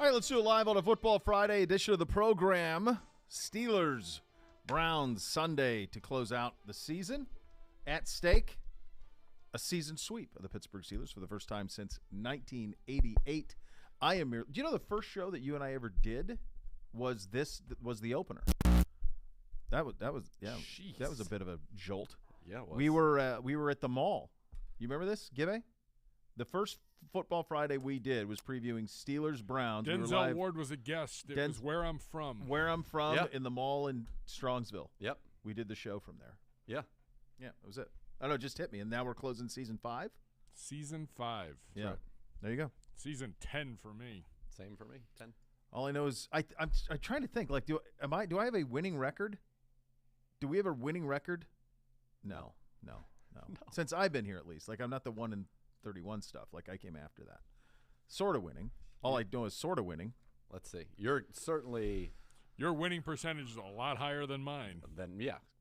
All right, let's do it live on a Football Friday edition of the program. Steelers, Browns, Sunday to close out the season. At stake, a season sweep of the Pittsburgh Steelers for the first time since 1988. Do you know the first show that you and I ever did was the opener? That was Jeez. That was a bit of a jolt. Yeah, it was. We were at the mall. You remember this, Gibbe? The first Football Friday we did was previewing Steelers Browns. Denzel Ward was a guest. It was Where I'm From. Where I'm From Yep. in the mall in Strongsville. Yep. We did the show from there. Yeah. Yeah, that was it. I don't know, it just hit me. And now we're closing season 5. Season 5. Yeah. right. There you go. Season 10 for me. Same for me. 10. All I know is I'm trying to think. Like, do I have a winning record? Do we have a winning record? No. Since I've been here, at least. Like, I'm not the 1-31 stuff. Like, I came after that. Sort of winning. All I know is sort of winning. Let's see. You're certainly Your winning percentage is a lot higher than mine.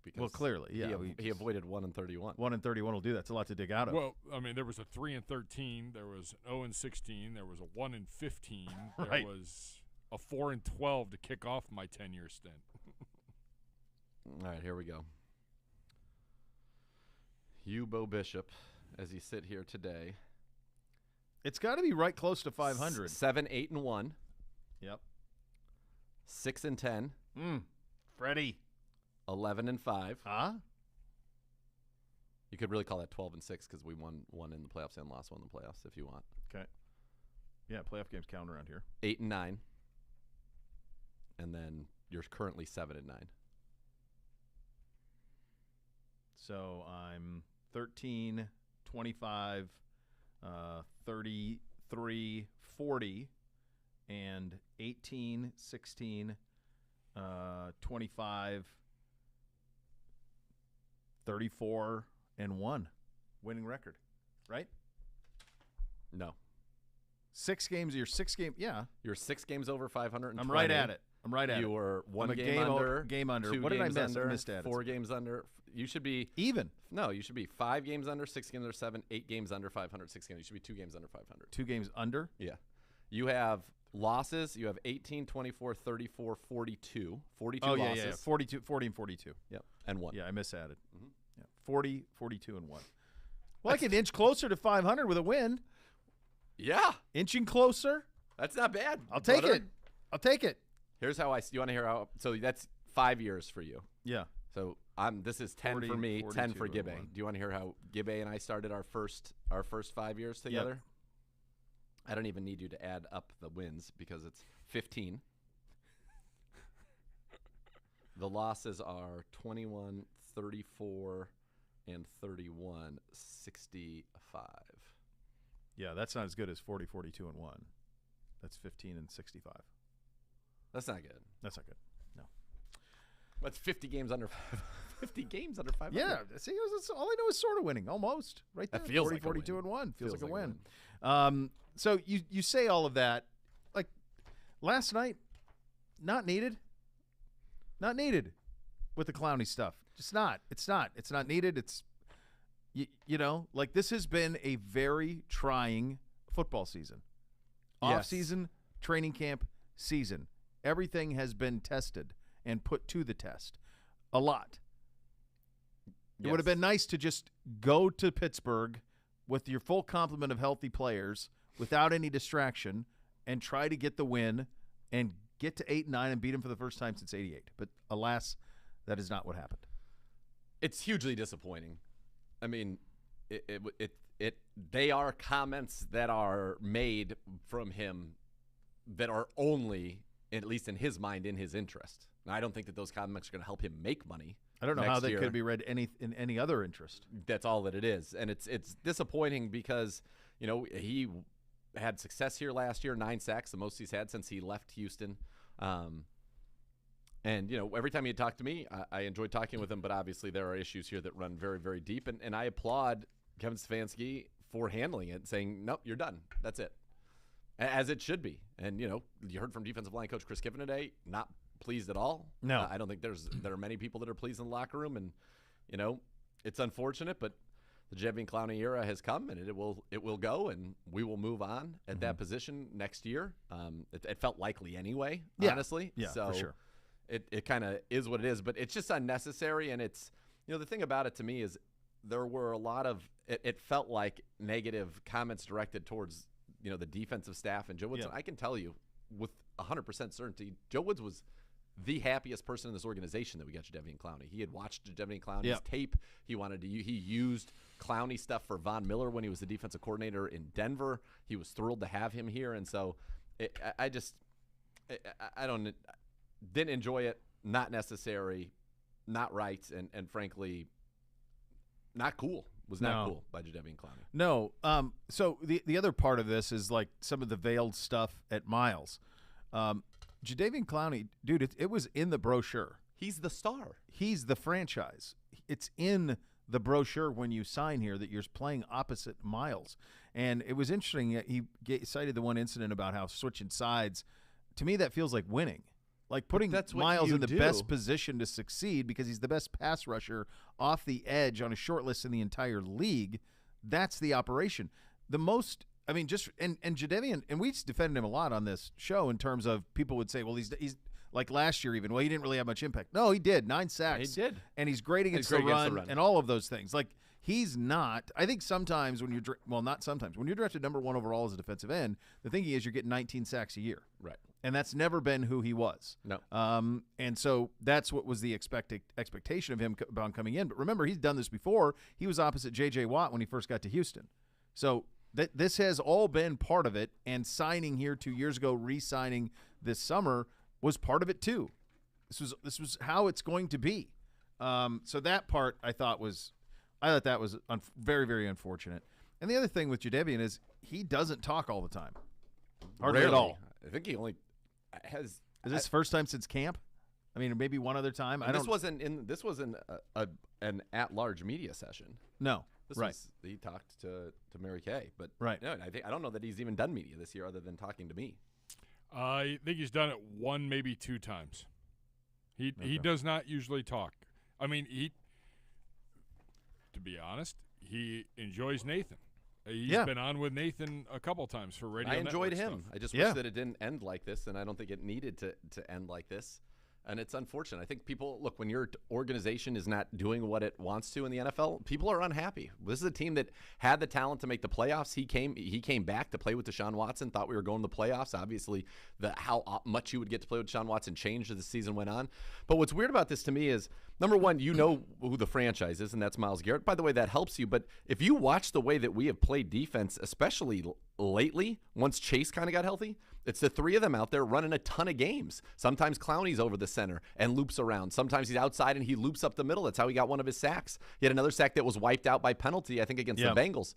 because Well, clearly, yeah. he avoided 1-31. 1-31 will do that. It's a lot to dig out of. Well, I mean, there was a 3-13. There was an 0-16. There was a 1-15. Right. There was a 4-12 to kick off my 10-year stint. All right, here we go. You, Bo Bishop, as you sit here today. It's got to be right close to 500. 7-8-1. Yep. 6-10. Freddie. 11-5. Huh? You could really call that 12-6 because we won one in the playoffs and lost one in the playoffs if you want. Okay. Yeah, playoff games count around here. 8-9. And then you're currently 7-9. So I'm 13, 25, 33, 40, and 18, 16, 25, 34, and 1 winning record, right? No. 6 games, your 6 game, yeah. You're 6 games over 520. I'm right at it. You were one I'm a game under. Game under. 2 What did I games miss? under, I missed at 4 games under. You should be even. No, you should be 5 games under, 6 games under 7, 8 games under 500, 6 games. You should be 2 games under 500. 2 games under. Yeah. You have losses. You have 18, 24, 34, 42. 42 losses. Yeah. 42, 40 and 42. Yep. And 1. Yeah, I misadded. Yeah. 40, 42, and 1. Well, I can inch closer to 500 with a win. Yeah. Inching closer. That's not bad. I'll take brother. it. I'll take it. Here's how you want to hear how. So that's 5 years for you. Yeah. So this is 10 40, for me, 10 for 42 Gibbe. and 1. Do you want to hear how Gibbe and I started our first 5 years together? I don't even need you to add up the wins because it's 15. The losses are 21, 34, and 31, 65. Yeah, that's not as good as 40, 42, and 1. That's 15 and 65. That's not good. That's not good. No. That's 50 games under 50 games under 500. Yeah. See, all I know is sort of winning. Almost. Right there. That feels 40, like a 42, win. and 1. Feels like a win. win. So you say all of that. Like, last night, not needed. Not needed with the Clowney stuff. Just not. It's not. It's not needed. It's, you know, like this has been a very trying football season. Yes. Off-season, training camp, season. Everything has been tested and put to the test. A lot. It would have been nice to just go to Pittsburgh with your full complement of healthy players without any distraction and try to get the win and get to 8-9 and beat them for the first time since '88. But alas, that is not what happened. It's hugely disappointing. I mean, they are comments that are made from him that are only, at least in his mind, in his interest. Now, I don't think that those comments are going to help him make money. I don't know how next they year. could be read in any other interest. That's all that it is. And it's disappointing because, you know, he had success here last year, 9 sacks, the most he's had since he left Houston. And, you know, every time he talked to me, I enjoyed talking with him, but obviously there are issues here that run very, very deep. And I applaud Kevin Stefanski for handling it, saying, nope, you're done. That's it. As it should be. And, you know, you heard from defensive line coach Chris Kiffin today, not pleased at all. No. I don't think there are many people that are pleased in the locker room. And, you know, it's unfortunate, but the Jadeveon Clowney era has come, and it will go, and we will move on at that position next year. It felt likely anyway, honestly. Yeah, so for sure. It kind of is what it is, but it's just unnecessary. And it's, the thing about it to me is there were a lot of it felt like negative comments directed towards the defensive staff and Joe Woods. Yeah. And I can tell you with 100% certainty, Joe Woods was the happiest person in this organization that we got Jadeveon Clowney. He had watched Jadeveon Clowney's tape. He used Clowney stuff for Von Miller when he was the defensive coordinator in Denver. He was thrilled to have him here, and so I didn't enjoy it. Not necessary, not right, and frankly, not cool. Was not cool by Jadeveon Clowney. No. So the other part of this is like some of the veiled stuff at Miles. Jadeveon Clowney, dude, it was in the brochure. He's the star. He's the franchise. It's in the brochure when you sign here that you're playing opposite Miles. And it was interesting. He cited the one incident about how switching sides. To me, that feels like winning. Like putting Miles in the best position to succeed because he's the best pass rusher off the edge on a short list in the entire league. That's the operation. The most – I mean, just and Jadeveon, and we defended him a lot on this show in terms of people would say, well, he's like last year even. Well, he didn't really have much impact. No, he did. 9 sacks. He did. And he's great against the run and all of those things. Like he's not. I think sometimes when you're not sometimes when you're drafted number 1 overall as a defensive end, the thinking is you're getting 19 sacks a year. Right. And that's never been who he was. No. And so that's what was the expectation of him about coming in. But remember, he's done this before. He was opposite J.J. Watt when he first got to Houston. So this has all been part of it, and signing here 2 years ago, re-signing this summer was part of it too. This was how it's going to be. So that part I thought that was very, very unfortunate. And the other thing with Jadeveon is he doesn't talk all the time, hardly at all. I think he only has. Is this first time since camp? I mean, maybe one other time. This wasn't an at-large media session. No. He talked to Mary Kay, but right. No, I don't know that he's even done media this year other than talking to me. I think he's done it 1, maybe 2 times. He does not usually talk. I mean, to be honest, he enjoys Nathan. He's been on with Nathan a couple times for radio. I enjoyed him. Stuff. I just wish that it didn't end like this, and I don't think it needed to end like this. And it's unfortunate. I think people look when your organization is not doing what it wants to in the NFL. People are unhappy. This is a team that had the talent to make the playoffs. He came back to play with Deshaun Watson. Thought we were going to the playoffs. Obviously, how much you would get to play with Deshaun Watson changed as the season went on. But what's weird about this to me is number one, you know who the franchise is, and that's Myles Garrett. By the way, that helps you. But if you watch the way that we have played defense, especially lately, once Chase kind of got healthy. It's the 3 of them out there running a ton of games. Sometimes Clowney's over the center and loops around. Sometimes he's outside and he loops up the middle. That's how he got one of his sacks. He had another sack that was wiped out by penalty, I think, against the Bengals.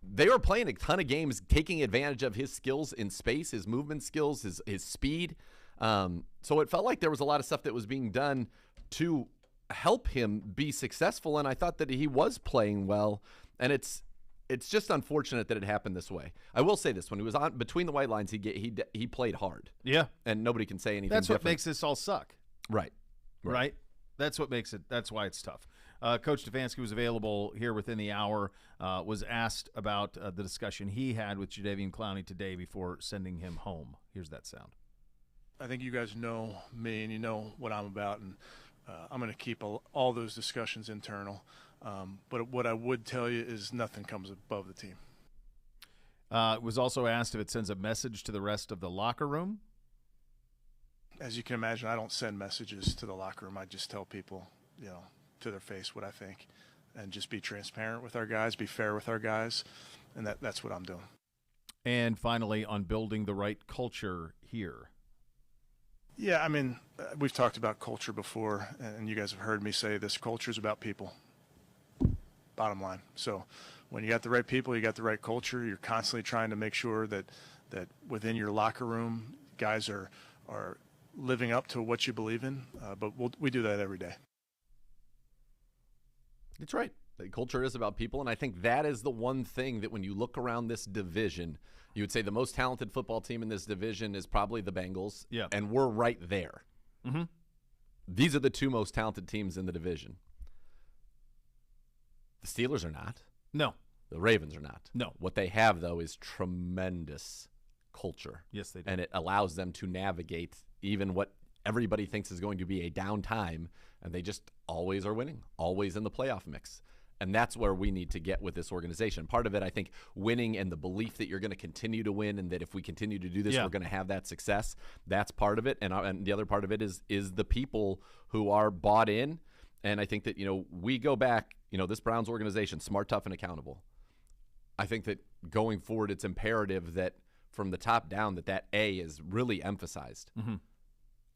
They were playing a ton of games, taking advantage of his skills in space, his movement skills, his speed. So it felt like there was a lot of stuff that was being done to help him be successful, and I thought that he was playing well. And it's just unfortunate that it happened this way. I will say this: when he was on between the white lines, he played hard. Yeah, and nobody can say anything. That's different. what makes this all suck. Right. That's what makes it. That's why it's tough. Coach Stefanski was available here within the hour. Was asked about the discussion he had with Jadeveon Clowney today before sending him home. Here's that sound. I think you guys know me and you know what I'm about, and I'm going to keep all those discussions internal. But what I would tell you is nothing comes above the team. Was also asked if it sends a message to the rest of the locker room. As you can imagine, I don't send messages to the locker room. I just tell people, to their face what I think, and just be transparent with our guys, be fair with our guys, and that's what I'm doing. And finally, on building the right culture here. Yeah, I mean, we've talked about culture before, and you guys have heard me say this: culture is about people. Bottom line. So when you got the right people, you got the right culture. You're constantly trying to make sure that within your locker room, guys are living up to what you believe in. But we do that every day. That's right. The culture is about people, and I think that is the one thing that when you look around this division, you would say the most talented football team in this division is probably the Bengals. Yeah. And we're right there. Mm-hmm. These are the 2 most talented teams in the division. The Steelers are not. No. The Ravens are not. No. What they have, though, is tremendous culture. Yes, they do. And it allows them to navigate even what everybody thinks is going to be a down time, and they just always are winning, always in the playoff mix. And that's where we need to get with this organization. Part of it, I think, winning and the belief that you're going to continue to win and that if we continue to do this, we're going to have that success. That's part of it. And the other part of it is the people who are bought in. And I think that, we go back, this Browns organization, smart, tough, and accountable. I think that going forward, it's imperative that from the top down that A is really emphasized. Mm-hmm.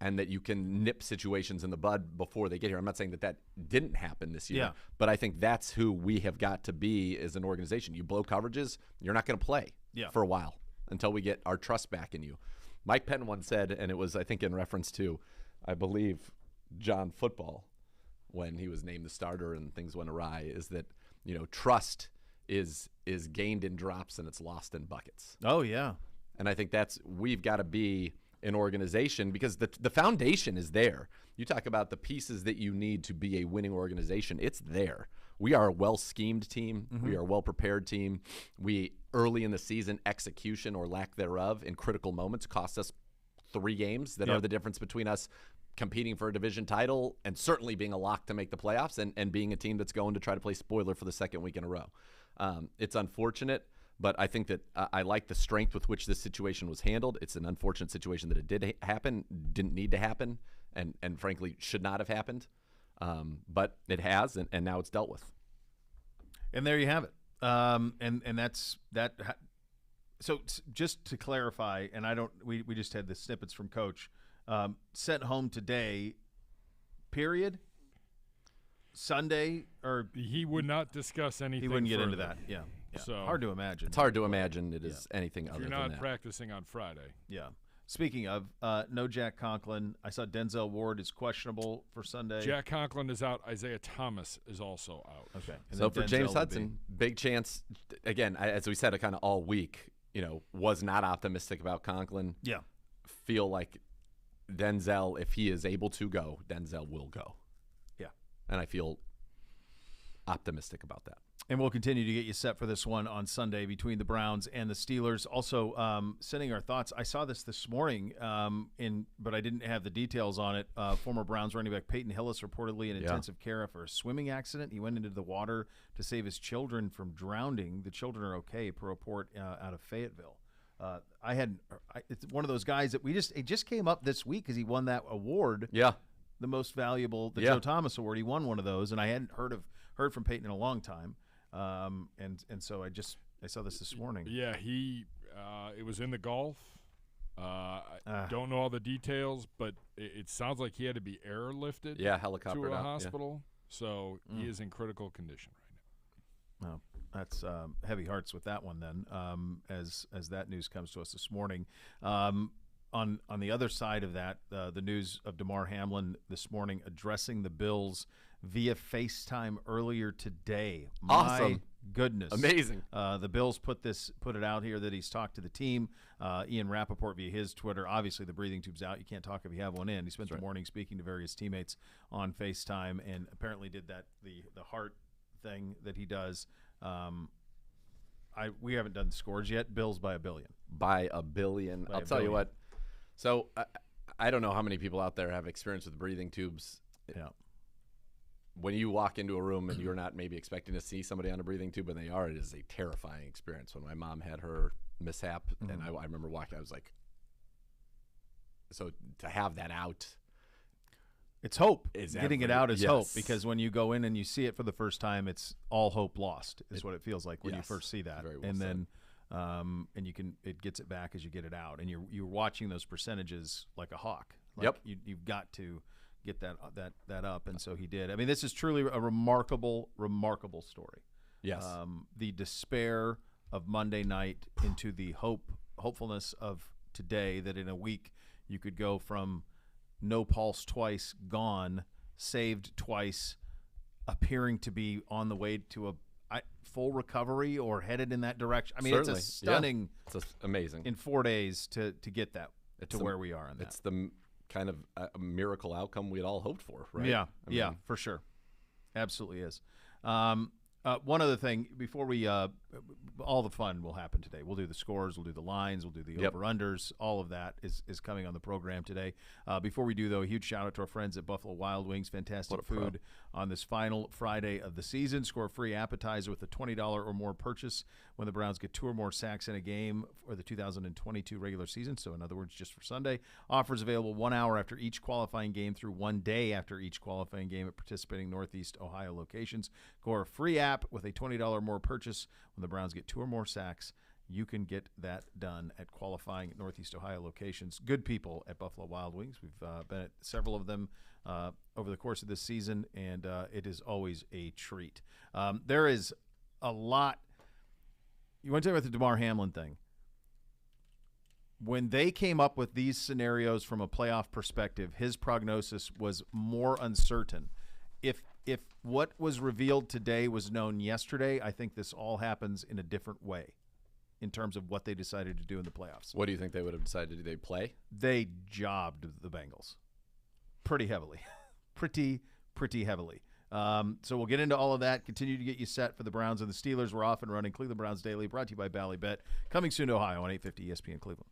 And that you can nip situations in the bud before they get here. I'm not saying that didn't happen this year, Yeah. but I think that's who we have got to be as an organization. You blow coverages, you're not going to play for a while until we get our trust back in you. Mike Penn once said, and it was, I think, in reference to, I believe, John Football, when he was named the starter and things went awry, is that, trust is gained in drops and it's lost in buckets. Oh, yeah. And I think we've got to be an organization because the foundation is there. You talk about the pieces that you need to be a winning organization. It's there. We are a well-schemed team. Mm-hmm. We are a well-prepared team. We, early in the season, execution or lack thereof in critical moments cost us 3 games that are the difference between us competing for a division title and certainly being a lock to make the playoffs and being a team that's going to try to play spoiler for the second week in a row. It's unfortunate. But I think that I like the strength with which this situation was handled. It's an unfortunate situation that it did happen, didn't need to happen, and frankly should not have happened. But it has, and now it's dealt with. And there you have it. And that's that. So just to clarify, and we just had the snippets from Coach. Sent home today, period. Sunday, or he would not discuss anything. He wouldn't get further. into that. Yeah. So hard to imagine. It's hard to imagine it is anything other you're than not that. practicing on Friday. Yeah. Speaking of, no Jack Conklin. I saw Denzel Ward is questionable for Sunday. Jack Conklin is out. Isaiah Thomas is also out. Okay. So for James Hudson, big chance. Again, as we said, kind of all week, was not optimistic about Conklin. Yeah. Feel like Denzel, if he is able to go, Denzel will go. Yeah. And I feel optimistic about that. And we'll continue to get you set for this one on Sunday between the Browns and the Steelers. Also, sending our thoughts. I saw this morning, but I didn't have the details on it. Former Browns running back Peyton Hillis reportedly in intensive care after a swimming accident. He went into the water to save his children from drowning. The children are okay, per report out of Fayetteville. It's one of those guys that it just came up this week because he won that award. Yeah. The most valuable, the Joe Thomas Award. He won one of those, and I hadn't heard from Peyton in a long time. And so I saw this morning. Yeah, it was in the Gulf. I don't know all the details, but it sounds like he had to be airlifted. Helicopter to a hospital. So he is in critical condition right now. Oh, that's heavy hearts with that one then. As that news comes to us this morning. On the other side of that, the news of Damar Hamlin this morning addressing the Bills via FaceTime earlier today. Awesome. My goodness. Amazing. The Bills put it out here that he's talked to the team. Ian Rappaport via his Twitter. Obviously, the breathing tube's out. You can't talk if you have one in. He spent the morning speaking to various teammates on FaceTime and apparently did the heart thing that he does. We haven't done the scores yet. Bills by a billion. By a billion. I'll tell you what. So I don't know how many people out there have experience with breathing tubes. Yeah. When you walk into a room and you're not maybe expecting to see somebody on a breathing tube, and they are, it is a terrifying experience. When my mom had her mishap, and I remember walking, I was like, so to have that out. It's hope. Getting it out is hope, because when you go in and you see it for the first time, it's all hope lost is what it feels like when you first see that. Very well and said. then it gets it back as you get it out, and you're watching those percentages like a hawk. Like you've got to get that up, and so he did. I mean, this is truly a remarkable story. Yes. The despair of Monday night into the hopefulness of today, that in a week you could go from no pulse twice, gone, saved twice, appearing to be on the way to a full recovery or headed in that direction. I mean, Certainly. it's a stunning. It's amazing. In 4 days to get that to where we are in that. It's the kind of a miracle outcome we had all hoped for, right? Yeah, for sure. Absolutely is. One other thing before we all the fun will happen today. We'll do the scores, we'll do the lines, we'll do the over-unders. All of that is coming on the program today. Before we do, though, a huge shout-out to our friends at Buffalo Wild Wings. Fantastic food on this final Friday of the season. Score a free appetizer with a $20 or more purchase when the Browns get 2 or more sacks in a game for the 2022 regular season. So, in other words, just for Sunday. Offers available 1 hour after each qualifying game through 1 day after each qualifying game at participating Northeast Ohio locations. Score a free app with a $20 or more purchase when the Browns get 2 or more sacks. You can get that done at qualifying Northeast Ohio locations. Good people at Buffalo Wild Wings. We've been at several of them over the course of this season, and it is always a treat. There is a lot. You want to talk about the DeMar Hamlin thing? When they came up with these scenarios from a playoff perspective, his prognosis was more uncertain. If what was revealed today was known yesterday, I think this all happens in a different way in terms of what they decided to do in the playoffs. What do you think they would have decided to do? They play? They jobbed the Bengals pretty heavily. pretty heavily. So we'll get into all of that, continue to get you set for the Browns and the Steelers. We're off and running. Cleveland Browns Daily, brought to you by Ballybet. Coming soon to Ohio on 850 ESPN Cleveland.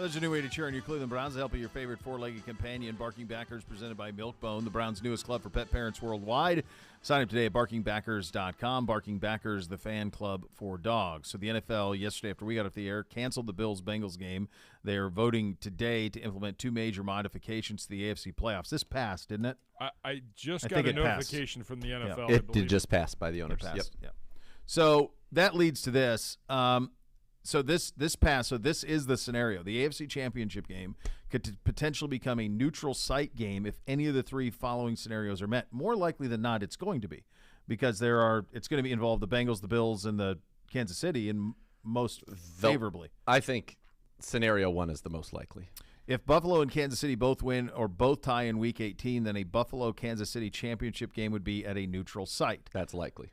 There's a new way to cheer on your Cleveland Browns to help your favorite four-legged companion. Barking Backers presented by Milk-Bone, the Browns' newest club for pet parents worldwide. Sign up today at barkingbackers.com. Barking Backers, the fan club for dogs. So the NFL, yesterday after we got off the air, canceled the Bills-Bengals game. They are voting today to implement two major modifications to the AFC playoffs. This passed, didn't it? I just got a notification from the NFL. It did just pass by the owners. Yep. So that leads to this. So this passed. So this is the scenario. The AFC Championship game could potentially become a neutral site game if any of the three following scenarios are met. More likely than not, it's going to be, because it's going to be involved the Bengals, the Bills, and the Kansas City, and most favorably. I think scenario one is the most likely. If Buffalo and Kansas City both win or both tie in Week 18, then a Buffalo-Kansas City championship game would be at a neutral site. That's likely.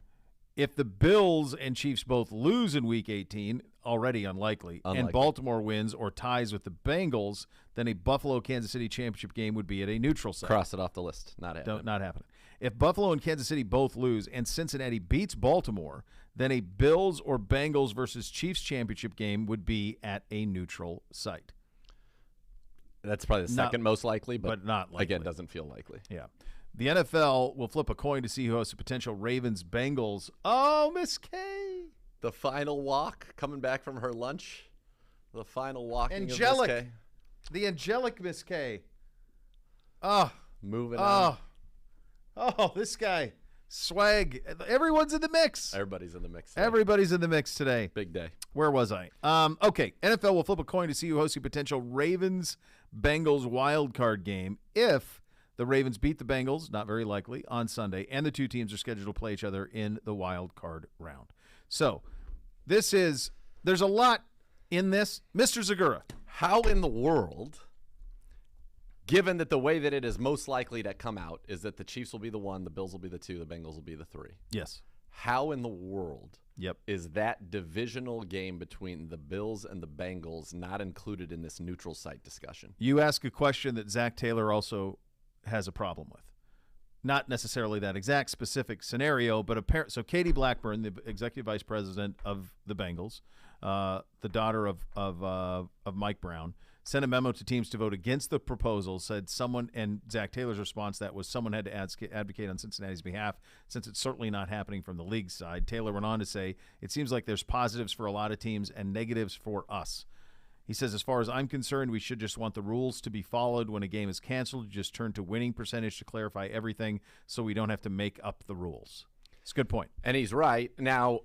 If the Bills and Chiefs both lose in Week 18, already unlikely, and Baltimore wins or ties with the Bengals, then a Buffalo-Kansas City championship game would be at a neutral site. Cross it off the list. Not happening. If Buffalo and Kansas City both lose and Cincinnati beats Baltimore, then a Bills or Bengals versus Chiefs championship game would be at a neutral site. That's probably the second most likely, but not likely. Again, doesn't feel likely. Yeah. The NFL will flip a coin to see who hosts a potential Ravens-Bengals. Oh, Miss K. The final walk coming back from her lunch. The final walking angelic. of Miss K. The angelic Miss K. Oh. Moving on. Oh, this guy. Swag. Everyone's in the mix. Everybody's in the mix today. Everybody's in the mix today. Big day. Where was I? Okay. NFL will flip a coin to see who hosts a potential Ravens-Bengals wild card game if the Ravens beat the Bengals, not very likely, on Sunday, and the two teams are scheduled to play each other in the wild card round. So there's a lot in this. Mr. Zagura. How in the world, given that the way that it is most likely to come out is that the Chiefs will be the 1, the Bills will be the 2, the Bengals will be the 3. Yes. How in the world is that divisional game between the Bills and the Bengals not included in this neutral site discussion? You ask a question that Zach Taylor also has a problem with. Not necessarily that exact specific scenario, but so Katie Blackburn, the executive vice president of the Bengals, the daughter of Mike Brown, sent a memo to teams to vote against the proposal, said someone, and Zach Taylor's response to that was someone had to advocate on Cincinnati's behalf, since it's certainly not happening from the league side. Taylor went on to say, it seems like there's positives for a lot of teams and negatives for us. He says, as far as I'm concerned, we should just want the rules to be followed. When a game is canceled, you just turn to winning percentage to clarify everything so we don't have to make up the rules. It's a good point. And he's right. Now,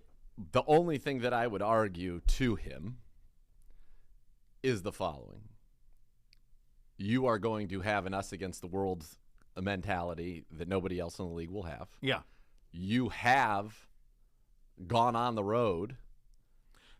the only thing that I would argue to him is the following. You are going to have an us against the world mentality that nobody else in the league will have. Yeah. You have gone on the road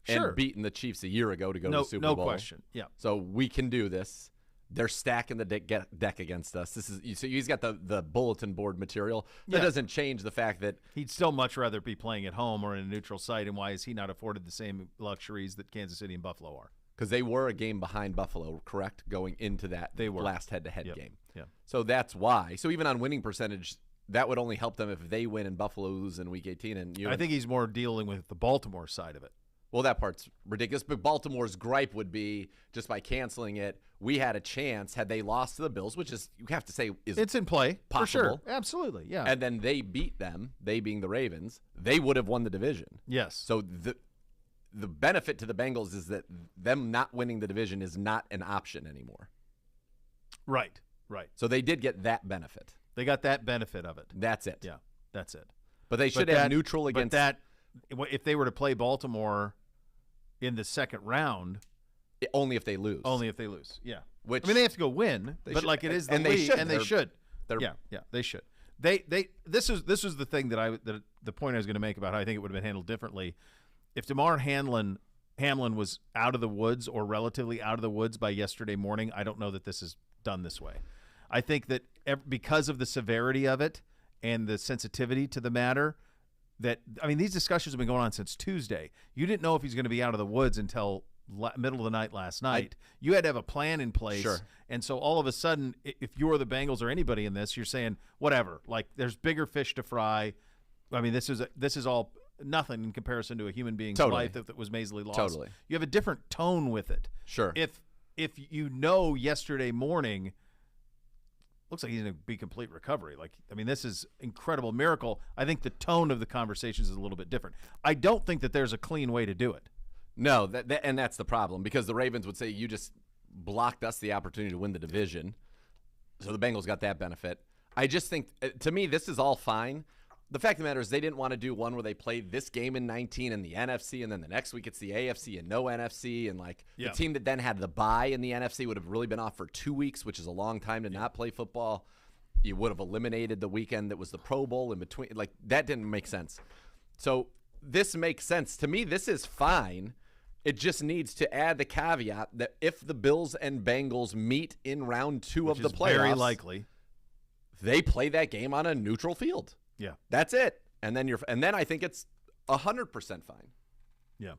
and beaten the Chiefs a year ago to go to the Super Bowl. No question. Yeah. So we can do this. They're stacking the deck against us. So he's got the bulletin board material. That doesn't change the fact that he'd still much rather be playing at home or in a neutral site. And why is he not afforded the same luxuries that Kansas City and Buffalo are? Because they were a game behind Buffalo, correct, going into that last head-to-head game. Yeah. So that's why. So even on winning percentage, that would only help them if they win and Buffalo lose in Week 18. And I think he's more dealing with the Baltimore side of it. Well, that part's ridiculous. But Baltimore's gripe would be, just by canceling it, we had a chance had they lost to the Bills, which is, you have to say, it's in play possible. For sure. Absolutely, yeah. And then they beat them, they being the Ravens, they would have won the division. Yes. So the benefit to the Bengals is that them not winning the division is not an option anymore. Right. So they did get that benefit. They got that benefit of it. That's it. Yeah, that's it. But they should have neutral against. But if they were to play Baltimore in the second round, only if they lose. Yeah. Which, I mean, they have to go win, but like it is the league, and they should. Yeah, they should. This was the thing that the point I was going to make about how I think it would have been handled differently. If DeMar Hamlin was out of the woods or relatively out of the woods by yesterday morning, I don't know that this is done this way. I think that because of the severity of it and the sensitivity to the matter, these discussions have been going on since Tuesday. You didn't know if he's going to be out of the woods until middle of the night last night. You had to have a plan in place. Sure. And so all of a sudden, if you're the Bengals or anybody in this, you're saying, whatever, like there's bigger fish to fry. I mean, this is all nothing in comparison to a human being's life that was measly lost. Totally. You have a different tone with it. Sure. If if you know yesterday morning, looks like he's going to be complete recovery. Like, I mean, this is incredible miracle. I think the tone of the conversations is a little bit different. I don't think that there's a clean way to do it. No, and that's the problem, because the Ravens would say you just blocked us the opportunity to win the division. So the Bengals got that benefit. I just think, to me, this is all fine. The fact of the matter is they didn't want to do one where they played this game in 19 in the NFC, and then the next week it's the AFC and no NFC. And, like, the team that then had the bye in the NFC would have really been off for 2 weeks, which is a long time to not play football. You would have eliminated the weekend that was the Pro Bowl in between. Like, that didn't make sense. So this makes sense. To me, this is fine. It just needs to add the caveat that if the Bills and Bengals meet in round 2 of the playoffs, very likely, they play that game on a neutral field. Yeah, that's it. And then I think it's 100% fine. Yeah.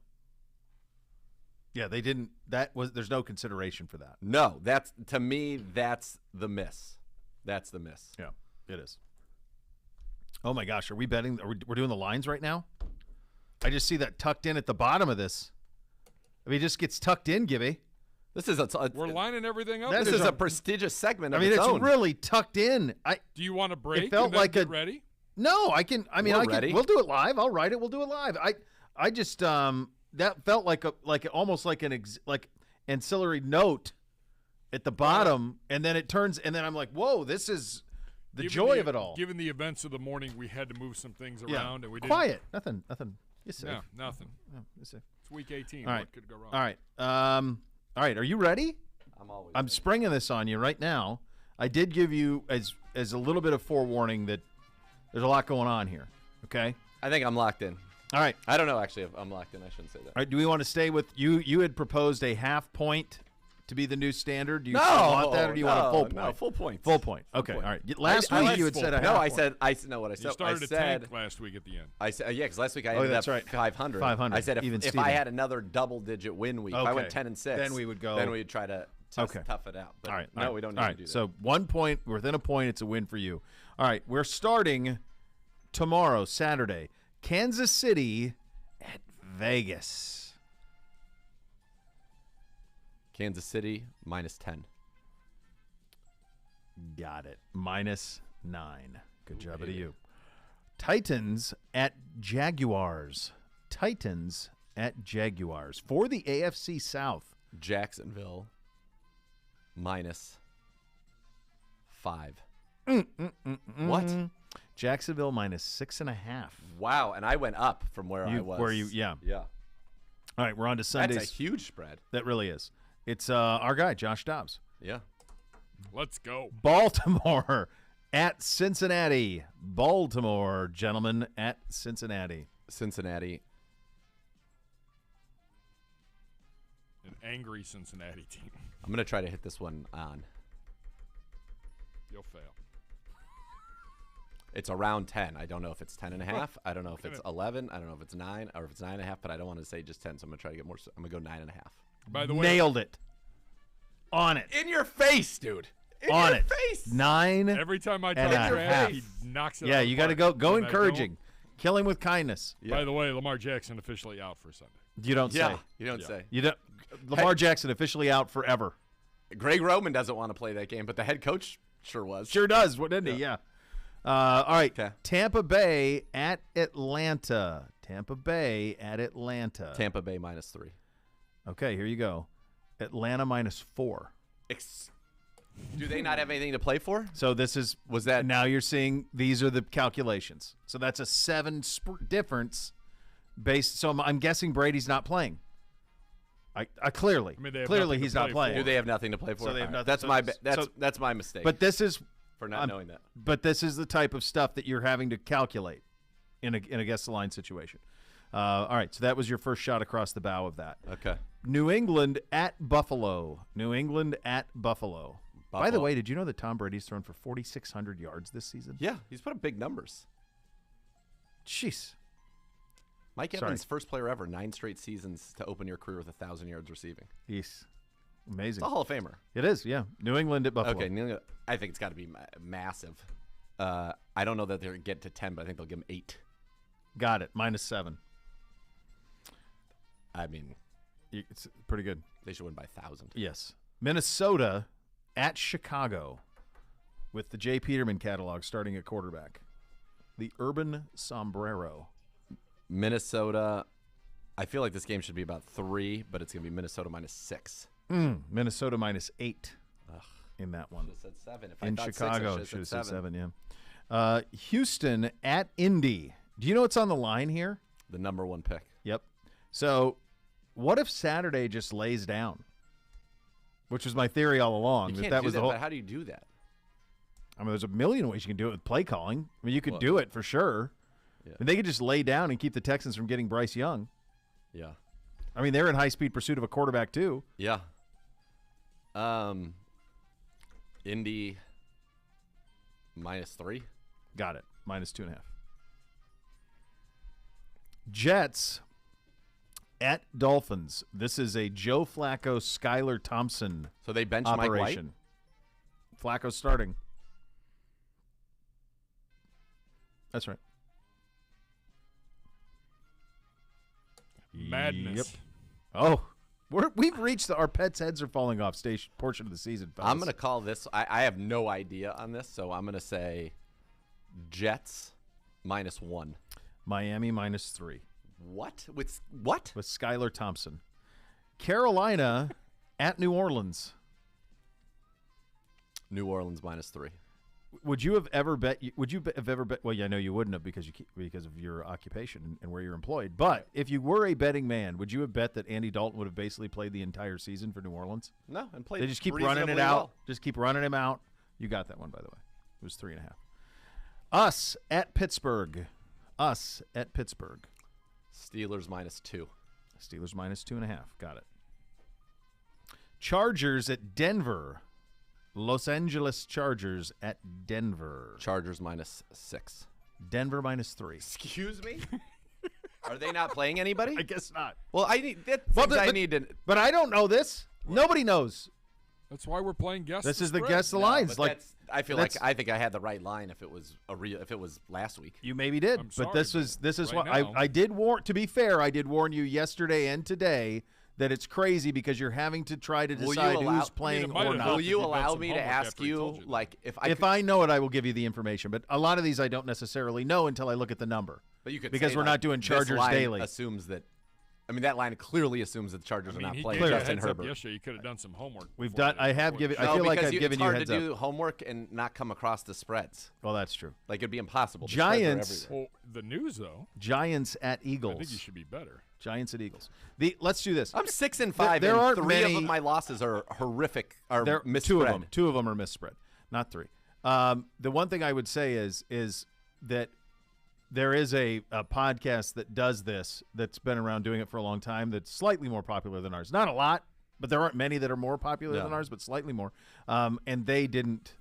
Yeah, they didn't. There's no consideration for that. No, to me that's the miss. That's the miss. Yeah, it is. Oh my gosh, are we betting? We're doing the lines right now? I just see that tucked in at the bottom of this. I mean, it just gets tucked in, Gibby. This is we're lining everything up. This is a prestigious segment. I mean, it's really tucked in. Do you want to break? It felt and then like get ready. No, I can. I mean, We're I can. ready. We'll do it live. I'll write it. We'll do it live. I just that felt like almost like an ancillary note at the bottom, and then it turns, and then I'm like, whoa, this is the joy of it all. Given the events of the morning, we had to move some things around, and we didn't. Quiet. Nothing. You're safe. No, nothing. No, you're safe. It's week 18. All right. What could go wrong? All right. All right. Are you ready? I'm ready. springing this on you right now. I did give you as a little bit of forewarning that there's a lot going on here. Okay. I think I'm locked in. All right. I don't know actually if I'm locked in. I shouldn't say that. All right. Do we want to stay with you? You had proposed a half point to be the new standard. Do you No, still want that, or do you want a full point? No, full point. Full point. Okay. point. All right. Last I week like you had full said a point. half No, point. I know what I said. You started I a said tank last week at the end. I said because last week I Oh, ended that's up right. 500. 500. I said Even if Steven. I had another double-digit win week, if I went Okay. 10-6, Then we would go- Then we'd try to tough it out. But All right. no, we don't need All to right. do that. So 1 point, within a point, it's a win for you. All right. We're starting tomorrow, Saturday. Kansas City at Vegas. Kansas City -10. Got it. -9. Good job out of you. Titans at Jaguars. Titans at Jaguars. For the AFC South. Jacksonville -5. What? Jacksonville -6.5. Wow, and I went up from where I was. Yeah. Yeah. All right, we're on to Sundays. That's a huge spread. That really is. It's our guy, Josh Dobbs. Yeah. Let's go. Baltimore at Cincinnati. Baltimore, gentlemen, at Cincinnati. Cincinnati. An angry Cincinnati team. I'm going to try to hit this one on. You'll fail. It's around 10. I don't know if it's 10.5. I don't know if it's 11. I don't know if it's 9 or if it's 9.5, but I don't want to say just 10, so I'm going to try to get more. I'm going to go 9.5. By the way, Nailed it. On it. In your face, dude. In On your it. face. 9. every time I and talk a trash, half. he knocks it Yeah, out of you the got to park. go And I encouraging. Kill him with kindness. Yeah. By the way, Lamar Jackson officially out for Sunday. You don't Yeah, say. you don't Yeah. say. You don't. Lamar Jackson officially out forever. Greg Roman doesn't want to play that game, but the head coach sure was. Sure does, didn't he? Yeah. All right. Okay. Tampa Bay at Atlanta. Tampa Bay at Atlanta. Tampa Bay -3. Okay, here you go. Atlanta -4. Do they not have anything to play for? So this is Was that- now you're seeing these are the calculations. So that's a 7 difference based. So I'm guessing Brady's not playing. I clearly I mean, they have clearly nothing to he's not play playing. Do they have nothing to play for? So they have All right. nothing- That's my mistake. But this is for not knowing that. But this is the type of stuff that you're having to calculate in a guess the line situation. All right, so that was your first shot across the bow of that. Okay. New England at Buffalo. New England at Buffalo. By the Buffalo. way, did you know that Tom Brady's thrown for 4,600 yards this season? Yeah, he's put up big numbers. Jeez. Mike Sorry. Evans, first player ever, 9 straight seasons to open your career with 1,000 yards receiving. He's It's amazing. a Hall of Famer. It is, yeah. New England at Buffalo. Okay, I think it's got to be massive. I don't know that they'll get to 10, but I think they'll give him 8. Got it. -7. I mean, It's pretty good. they should win by 1,000. Yes. Minnesota at Chicago with the Jay Peterman catalog starting at quarterback. The Urban Sombrero. Minnesota. I feel like this game should be about 3, but it's going to be Minnesota -6. Minnesota -8 in that one. Should have said 7. If In I thought Chicago, 6, I should have said said 7. 7, yeah. Houston at Indy. Do you know what's on the line here? The number 1 pick. Yep. So what if Saturday just lays down? Which was my theory all along. You can't that do was that, the whole. but how do you do that? I mean, there's a million ways you can do it with play calling. I mean, you could do it for sure. Yeah. I mean, they could just lay down and keep the Texans from getting Bryce Young. Yeah. I mean, they're in high-speed pursuit of a quarterback, too. Yeah. Indy -3. Got it. -2.5. Jets at Dolphins. This is a Joe Flacco, Skylar Thompson So they bench Mike White. operation. Flacco's starting. That's right. Madness. Yep. Oh, we've reached our pets' heads are falling off portion of the season, fellas. I'm going to call this. I have no idea on this, so I'm going to say Jets -1. Miami -3 What? With what? with Skylar Thompson. Carolina at New Orleans. New Orleans -3. Would you have ever bet? Would you have ever bet? Well, yeah, I know you wouldn't have because because of your occupation and where you're employed. But if you were a betting man, would you have bet that Andy Dalton would have basically played the entire season for New Orleans? No, and played. They just keep running it reasonably out. well. Just keep running him out. You got that one, by the way. It was 3.5. Us at Pittsburgh. Us at Pittsburgh. Steelers -2. Steelers -2.5. Got it. Chargers at Denver. Los Angeles Chargers at Denver. Chargers -6. Denver -3. Excuse me? Are they not playing anybody? I guess not. Well, I need that. Well, I but- need to. But I don't know this. Nobody knows. That's why we're playing guess. This the is the spread. guess the No, lines. but Like that's, I feel like that's- I think I had the right line if it was if it was last week. you maybe did, I'm but sorry, this but is right what now- I did warn. To be fair, I did warn you yesterday and today that it's crazy because you're having to try to Will you decide allow- who's playing I mean, it might or have not. helped Will if you you'd done allow some me to homework ask after he you, told you that. like, if If I know it, I will give you the information. But a lot of these I don't necessarily know until I look at the number. But you could because say, we're like, not doing this Chargers line daily. Assumes that. I mean, that line clearly assumes that the Chargers I are mean, not he playing gave you a Justin heads up Herbert. yesterday. You could have done some homework. We've before done. I have before given. the I show. feel like because I've given it's you hard heads to up. do homework and not come across the spreads. Well, that's true. Like it'd be impossible. The spreads are Giants. everywhere. Well, the news though, Giants at I think you Eagles. should be better. Giants at Eagles. Let's do this. I'm 6-5. There and aren't 3 many- of my losses are horrific. Are There misspread. Two of them are misspread, not 3. The one thing I would say is that there is a podcast that does this that's been around doing it for a long time that's slightly more popular than ours. Not a lot, but there aren't many that are more popular No. than ours, but slightly more. And they didn't.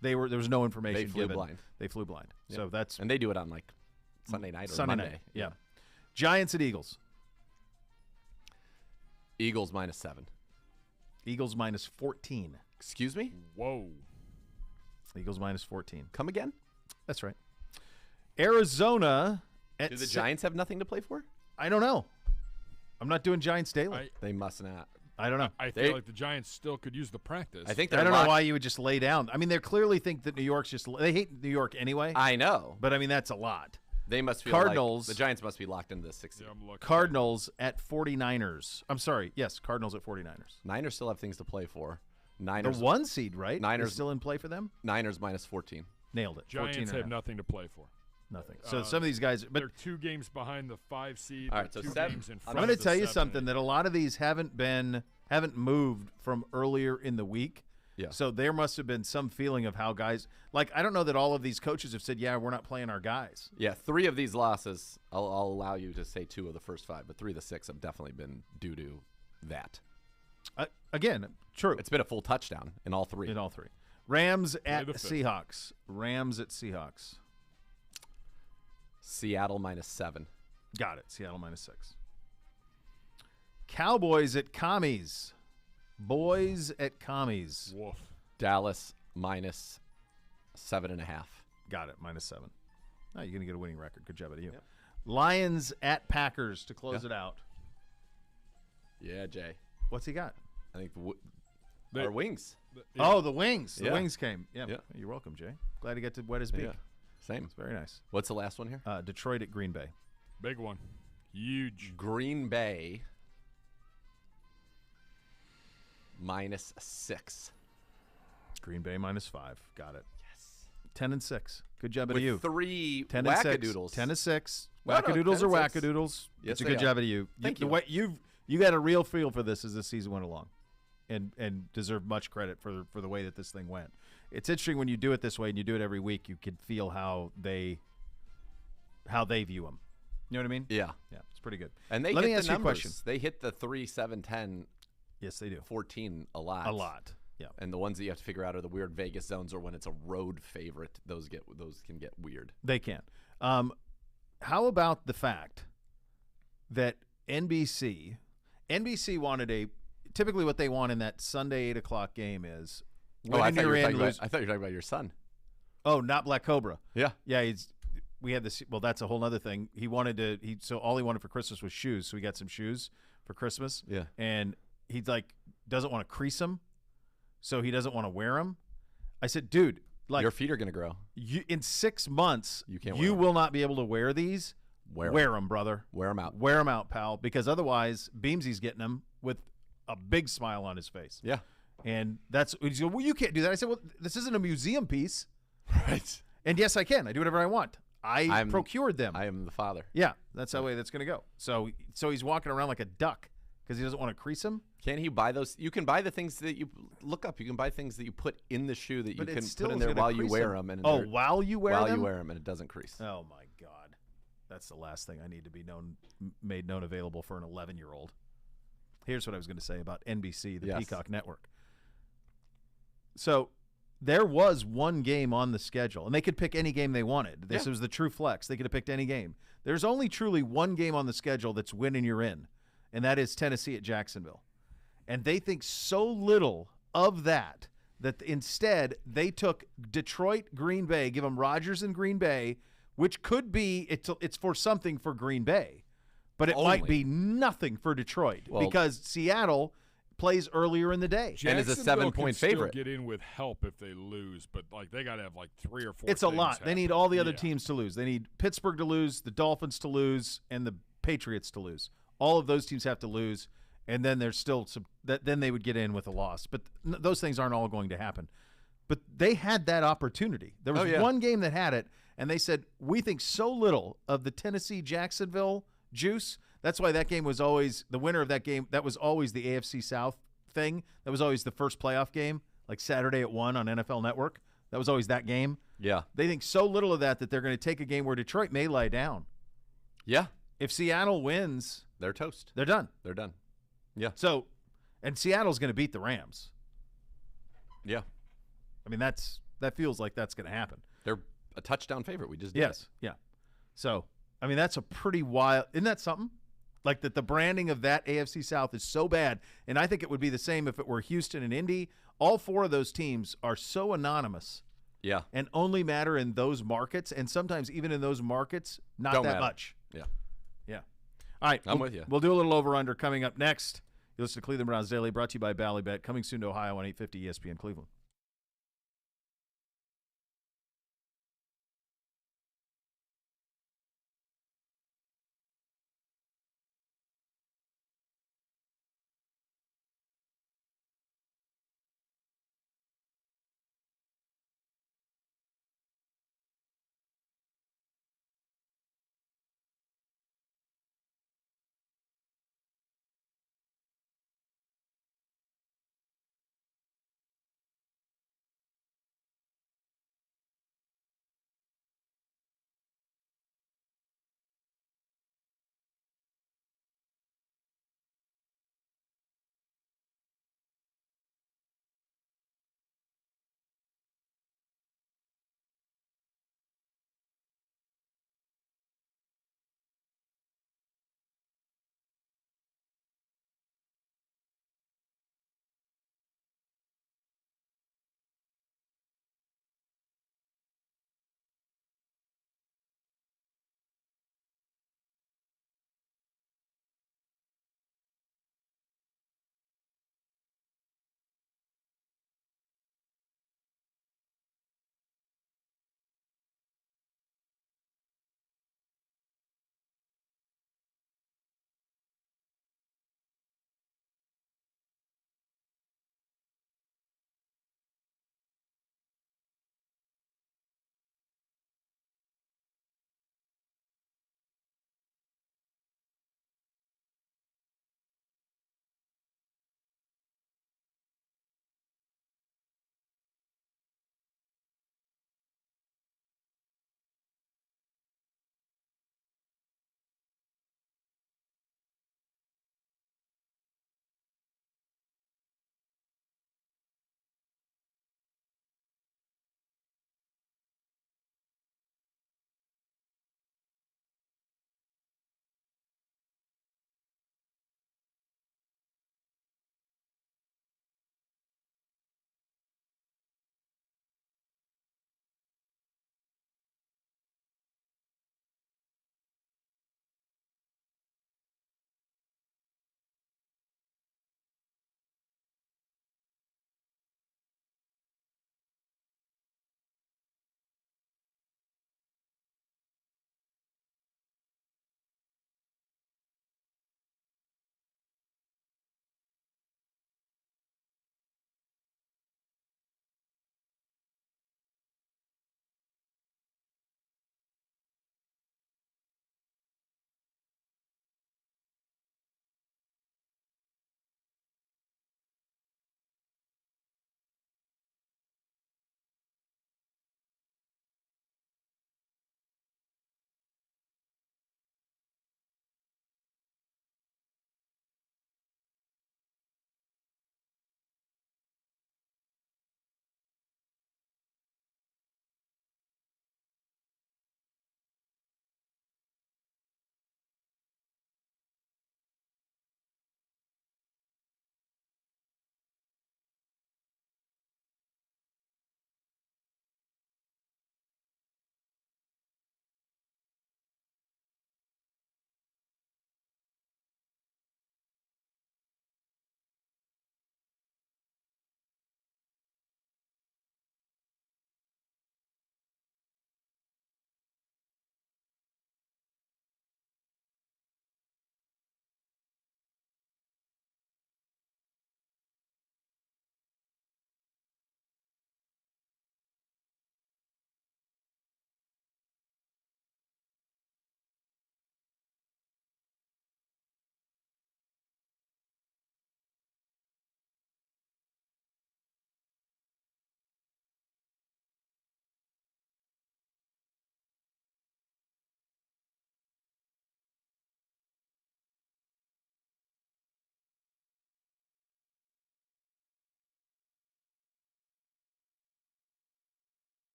There was no information They flew given. blind. They flew blind. Yeah. So that's And they do it on like Sunday night or Sunday Monday. night. Yeah. Giants at Eagles. Eagles -7. Eagles -14. Excuse me? Whoa. Eagles -14. Come again? That's right. Arizona at Do the Giants have nothing to play for? I don't know. I'm not doing Giants daily. They must not. I don't know. I They- feel like the Giants still could use the practice. I think I they're don't know locked- why you would just lay down. I mean, they clearly think that New York's just – they hate New York anyway. I know. But, I mean, that's a lot. They must feel Cardinals- like the Giants must be locked into the 60. Yeah, I'm looking. Cardinals at 49ers. I'm sorry. Yes, Cardinals at 49ers. Niners still have things to play for. The Niners 1 seed, right? Niners- Is still in play for them? -14. Nailed it. 14 Giants and a have half. nothing to play for. Nothing. So some of these guys – but They're 2 games behind the 5 seed. All right, They're so 2 seven- games in I'm front I'm going of to the tell you 7 something and that a lot of these haven't moved from earlier in the week. Yeah. So there must have been some feeling of how guys – like I don't know that all of these coaches have said, yeah, we're not playing our guys. Yeah, 3 of these losses, I'll allow you to say 2 of the first 5, but 3 of the 6 have definitely been due to that. Again, true. It's been a full touchdown in all 3. In all 3. Rams at the fifth. Seahawks. Rams at Seahawks. Seattle -7. Got it. Seattle -6. Cowboys at Commies. Boys at Commies. Woof. Dallas -7.5. Got it. -7. Oh, you're going to get a winning record. Good job out of you. Yep. Lions at Packers to close it out. Yeah, Jay. What's he got? I think Our wings. Oh, the wings. The Yeah. wings came. Yeah. Yeah. You're welcome, Jay. Glad to get to wet his beak. Yeah. Same. It's very nice. What's the last one here? Detroit at Green Bay. Big one. Huge. Green Bay -6. Green Bay -5. Got it. Yes. 10-6. Good job out of With you. 3 10-6. wackadoodles. 10-6. No, no, Wackadoodles 10 are and 6. wackadoodles. Yes, It's a they good are. job out of you. Thank The you. way you got a real feel for this as the season went along, and deserve much credit for the way that this thing went. It's interesting when you do it this way and you do it every week. You can feel how they view them. You know what I mean? Yeah. Yeah, it's pretty good. And they Let hit me the ask you a numbers. question. They hit the 3, 7, 10, Yes, they do. 14 a lot. A lot. Yeah. And the ones that you have to figure out are the weird Vegas zones, or when it's a road favorite. Those can get weird. They can. How about the fact that NBC wanted typically what they want in that Sunday 8 o'clock game is I thought, you're in, I thought you were talking about your son. Oh, not Black Cobra. Yeah. Yeah, we had this. Well, that's a whole other thing. He wanted to. So all he wanted for Christmas was shoes. So we got some shoes for Christmas. Yeah. And he's like doesn't want to crease them, so he doesn't want to wear them. I said, dude, like Your feet are going to grow. in 6 months, You can't wear you 'em. will not be able to wear these. Wear them, brother. Wear them out. Wear them out, pal, because otherwise Beamsy's getting them with a big smile on his face. Yeah. And that's he's going, well, you can't do that. I said, well, this isn't a museum piece. Right. And yes, I can. I do whatever I want. I procured them. I am the father. Yeah, that's the way that's going to go. So he's walking around like a duck because he doesn't want to crease them. Can't he buy those? You can buy the things that you look up. You can buy things that you put in the shoe that you But it can still put in is there gonna while you crease wear them. them. And Oh, while you wear them? While you wear them, and it doesn't crease. Oh, my God. That's the last thing I need to be made known available for an 11-year-old. Here's what I was going to say about NBC, the Yes. Peacock Network. So there was one game on the schedule, and they could pick any game they wanted. This was the true flex. They could have picked any game. There's only truly one game on the schedule that's win and you're in, and that is Tennessee at Jacksonville. And they think so little of that instead they took Detroit, Green Bay, give them Rodgers and Green Bay, which could be it's for something for Green Bay, but it might be nothing for Detroit because Seattle plays earlier in the day. And is a Jacksonville 7-point can favorite. Still get in with help if they lose, but like they got to have like 3 or 4. It's a things lot. They happen. need all the other Yeah. teams to lose. They need Pittsburgh to lose, the Dolphins to lose, and the Patriots to lose. All of those teams have to lose, and then there's still some. Then they would get in with a loss. But those things aren't all going to happen. But they had that opportunity. There was one game that had it, and they said, we think so little of the Tennessee-Jacksonville juice. That's why that game was always the winner of that game. That was always the AFC South thing. That was always the first playoff game, like Saturday at 1 on NFL Network. That was always that game. Yeah. They think so little of that they're going to take a game where Detroit may lie down. Yeah. If Seattle wins, They're toast. they're done. They're done. Yeah. So, and Seattle's going to beat the Rams. Yeah. I mean, that feels like that's going to happen. They're a touchdown favorite. We just did Yes. Yeah. So, I mean, that's a pretty wild. Isn't that something? Like that the branding of that AFC South is so bad. And I think it would be the same if it were Houston and Indy. All 4 of those teams are so anonymous. Yeah. And only matter in those markets. And sometimes even in those markets, not Don't that matter. much. Yeah. Yeah. All right. I'm with you. We'll do a little over-under coming up next. You listen to Cleveland Browns Daily, brought to you by Ballybet, coming soon to Ohio on 850 ESPN Cleveland.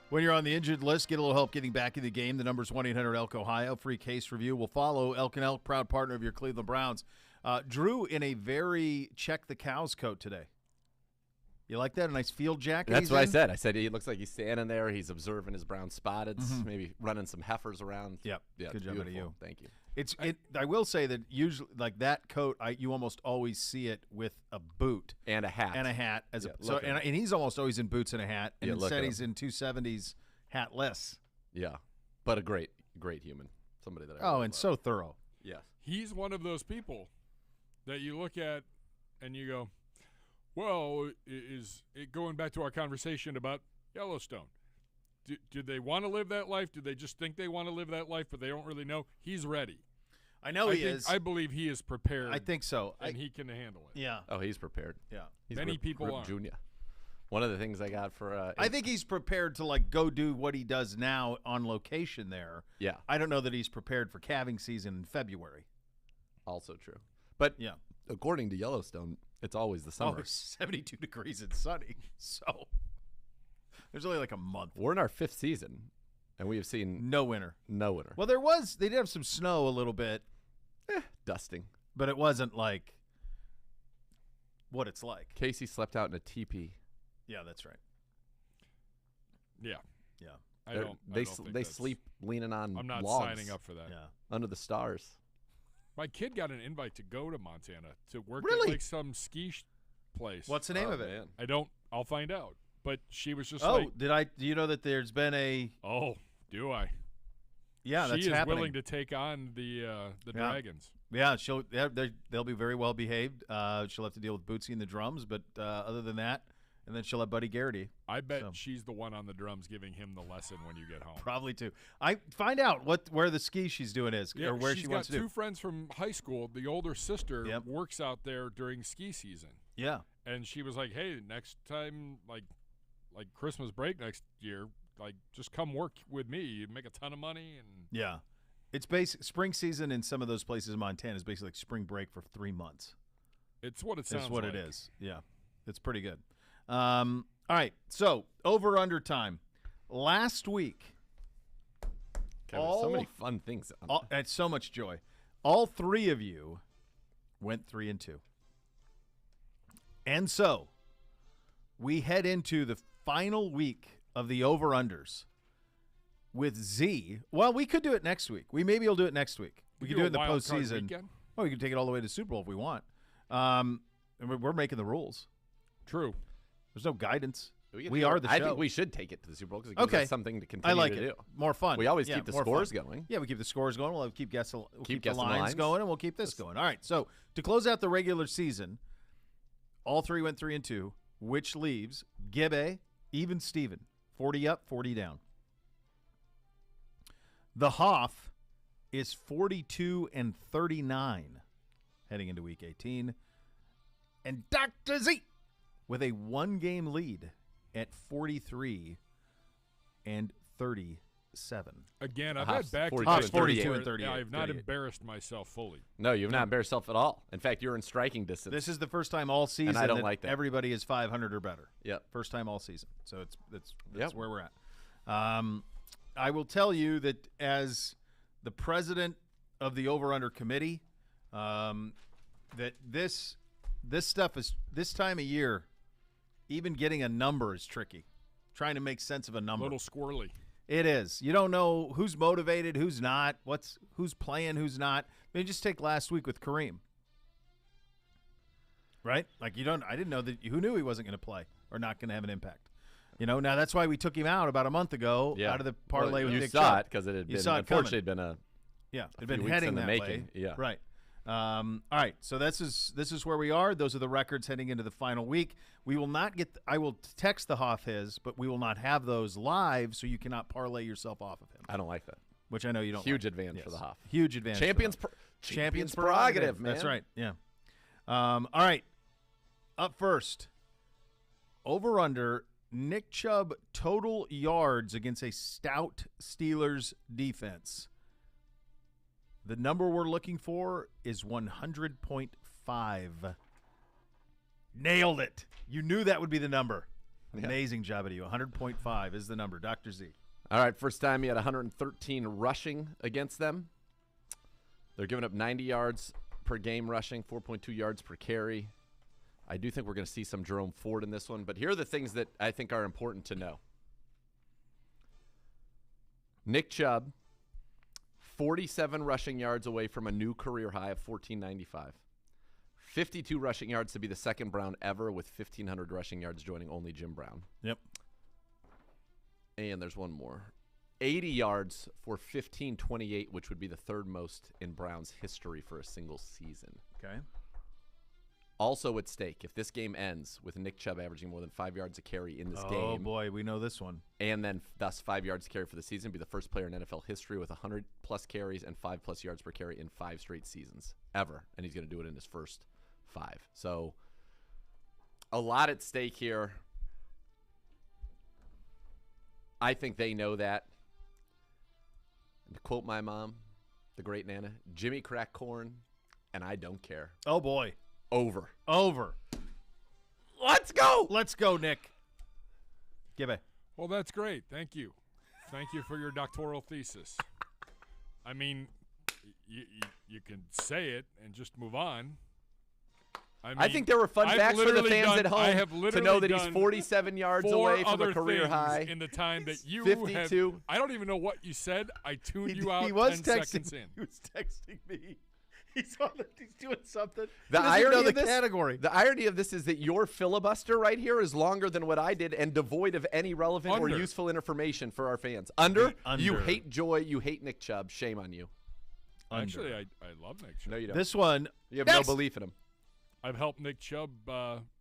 When you're on the injured list, get a little help getting back in the game. The number's 1-800-ELK Ohio. Free case review will follow. Elk & Elk, proud partner of your Cleveland Browns. Drew in a very check the cows coat today. You like that? A nice field jacket? That's what I said. I said he looks like he's standing there. He's observing his brown spotteds, maybe running some heifers around. Yep. Yeah, Good job out of you. Thank you. I will say that usually, like that coat, you almost always see it with a boot and a hat. And he's almost always in boots and a hat. And instead he's in 270s hatless. Yeah, but a great human. Somebody that I and love. so thorough. Yes. He's one of those people that you look at and you go, well, is it going back to our conversation about Yellowstone? Did they want to live that life? Do they just think they want to live that life, but they don't really know? He's ready. I know he is. I believe he is prepared. I think so. And he can handle it. Yeah. Oh, he's prepared. Yeah. He's Many people are. Junior. One of the things I got for I think he's prepared to like go do what he does now on location there. Yeah. I don't know that he's prepared for calving season in February. Also true. But yeah, according to Yellowstone, it's always the summer. 72 degrees and sunny. So there's only like a month. We're in our 5th season, and we have seen no winter. No winter. Well, they did have some snow a little bit. Dusting. But it wasn't like what it's like. Casey slept out in a teepee. Yeah, that's right. Yeah. Yeah. They sleep leaning on I'm not logs. signing up for that. Yeah. Under the stars. My kid got an invite to go to Montana to work Really? at like some ski place. What's the name of it? Man. I'll find out. But she was just do you know that there's been a do I? Yeah, that's she is happening. willing to take on the dragons. Yeah, they'll be very well behaved. She'll have to deal with Bootsy and the drums, but other than that, and then she'll have Buddy Garrity. I bet she's the one on the drums giving him the lesson when you get home. Probably too. I find out where the ski she's doing is, or where she wants to do. She's got 2 friends from high school. The older sister works out there during ski season. Yeah, and she was like, "Hey, next time, like Christmas break next year, like just come work with me. You make a ton of money." And yeah, it's basic spring season in some of those places in Montana is basically like spring break for 3 months. It's what it sounds It's what like. it is. Yeah, it's pretty good. All right, so over under time. Last week, so many fun things. It's so much joy. All 3 of you went 3-2, and so we head into the final week of the over unders with Z. Well, we could do it next week. Maybe we'll do it next week. We could do it in the postseason. Well, we could take it all the way to Super Bowl if we want. And we're making the rules. True. There's no guidance. We are the show. I think we should take it to the Super Bowl because it gives us something to continue to do. More fun. We always keep the scores going. Yeah, we keep the scores going. We'll keep the lines going, and we'll keep this going. All right, so to close out the regular season, all 3 went 3-2, which leaves Gibbe, even Steven, 40 up, 40 down. The Hoff is 42-39 heading into Week 18. And Dr. Z with a 1-game lead at 43-37. Again, I've had back to 42-38. I have not embarrassed myself fully. No, you've not embarrassed yourself at all. In fact, you're in striking distance. This is the first time all season and I don't like that. Everybody is 500 or better. Yep. First time all season. So that's where we're at. I will tell you that as the president of the over-under committee, that this stuff is this time of year, even getting a number is tricky. Trying to make sense of a number. A little squirrely. It is. You don't know who's motivated, who's not, who's playing, who's not. I mean, just take last week with Kareem. Right? Like I didn't know that who knew he wasn't going to play or not going to have an impact. Now that's why we took him out about a month ago out of the parlay with Big You saw it because it had been unfortunately been it'd been heading that way. Yeah. Right. All right, so this is where we are. Those are the records heading into the final week. We will not get. I will text the Hoff his, but we will not have those live, so you cannot parlay yourself off of him. I don't like that. Which I know you don't. Huge like. advantage for the Hoff. Huge advantage. Champions prerogative, man. That's right. Yeah. All right. Up first. Over under Nick Chubb total yards against a stout Steelers defense. The number we're looking for is 100.5. Nailed it. You knew that would be the number. Amazing job at you. 100.5 is the number. Dr. Z. All right, first time he had 113 rushing against them. They're giving up 90 yards per game rushing, 4.2 yards per carry. I do think we're going to see some Jerome Ford in this one, but here are the things that I think are important to know. Nick Chubb, 47 rushing yards away from a new career high of 1,495. 52 rushing yards to be the second Brown ever with 1,500 rushing yards, joining only Jim Brown. Yep. And there's one more. 80 yards for 1,528, which would be the third most in Brown's history for a single season. Okay. Also at stake, if this game ends with Nick Chubb averaging more than 5 yards a carry in this game. Oh, boy, we know this one. And then thus 5 yards a carry for the season, be the first player in NFL history with 100-plus carries and 5-plus yards per carry in 5 straight seasons ever. And he's going to do it in his first 5. So a lot at stake here. I think they know that. And to quote my mom, the great Nana, Jimmy crack corn, and I don't care. Oh, boy. Over. Let's go. Let's go, Nick. Gibby. Well, that's great. Thank you. Thank you for your doctoral thesis. I mean, you can say it and just move on. I think there were fun facts for the fans at home to know that he's 47 yards away from a career high. In the time that you 52. have, I don't even know what you said. I tuned you out He was 10 texting, seconds in. He was texting me. He's doing something. The he doesn't irony know the of this, category. The irony of this is that your filibuster right here is longer than what I did and devoid of any relevant or useful information for our fans. Under. You hate Joy. You hate Nick Chubb. Shame on you. Actually, I love Nick Chubb. No, you don't. This one. You have no belief in him. I've helped Nick Chubb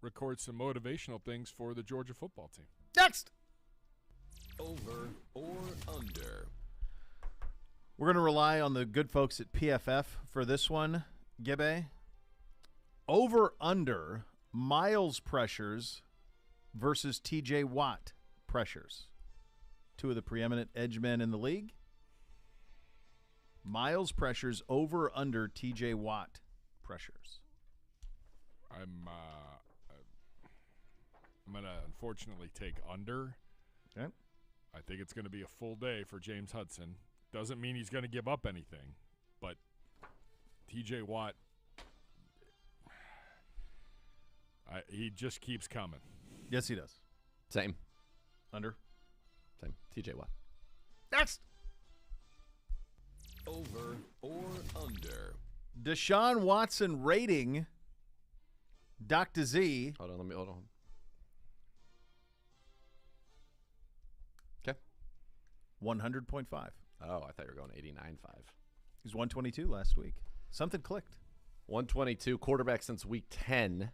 record some motivational things for the Georgia football team. Next. Over or under? We're going to rely on the good folks at PFF for this one, Gibbe. Over under Miles pressures versus TJ Watt pressures. Two of the preeminent edge men in the league. Miles pressures over under TJ Watt pressures. I'm going to unfortunately take under. Okay. I think it's going to be a full day for James Hudson. Doesn't mean he's going to give up anything, but TJ Watt, he just keeps coming. Yes, he does. Same. Under. Same. TJ Watt. Next. Over or under? Deshaun Watson rating. Dr. Z. Hold on. Okay. 100.5. Oh, I thought you were going 89.5. He's 122 last week. Something clicked. 122, quarterback since week 10,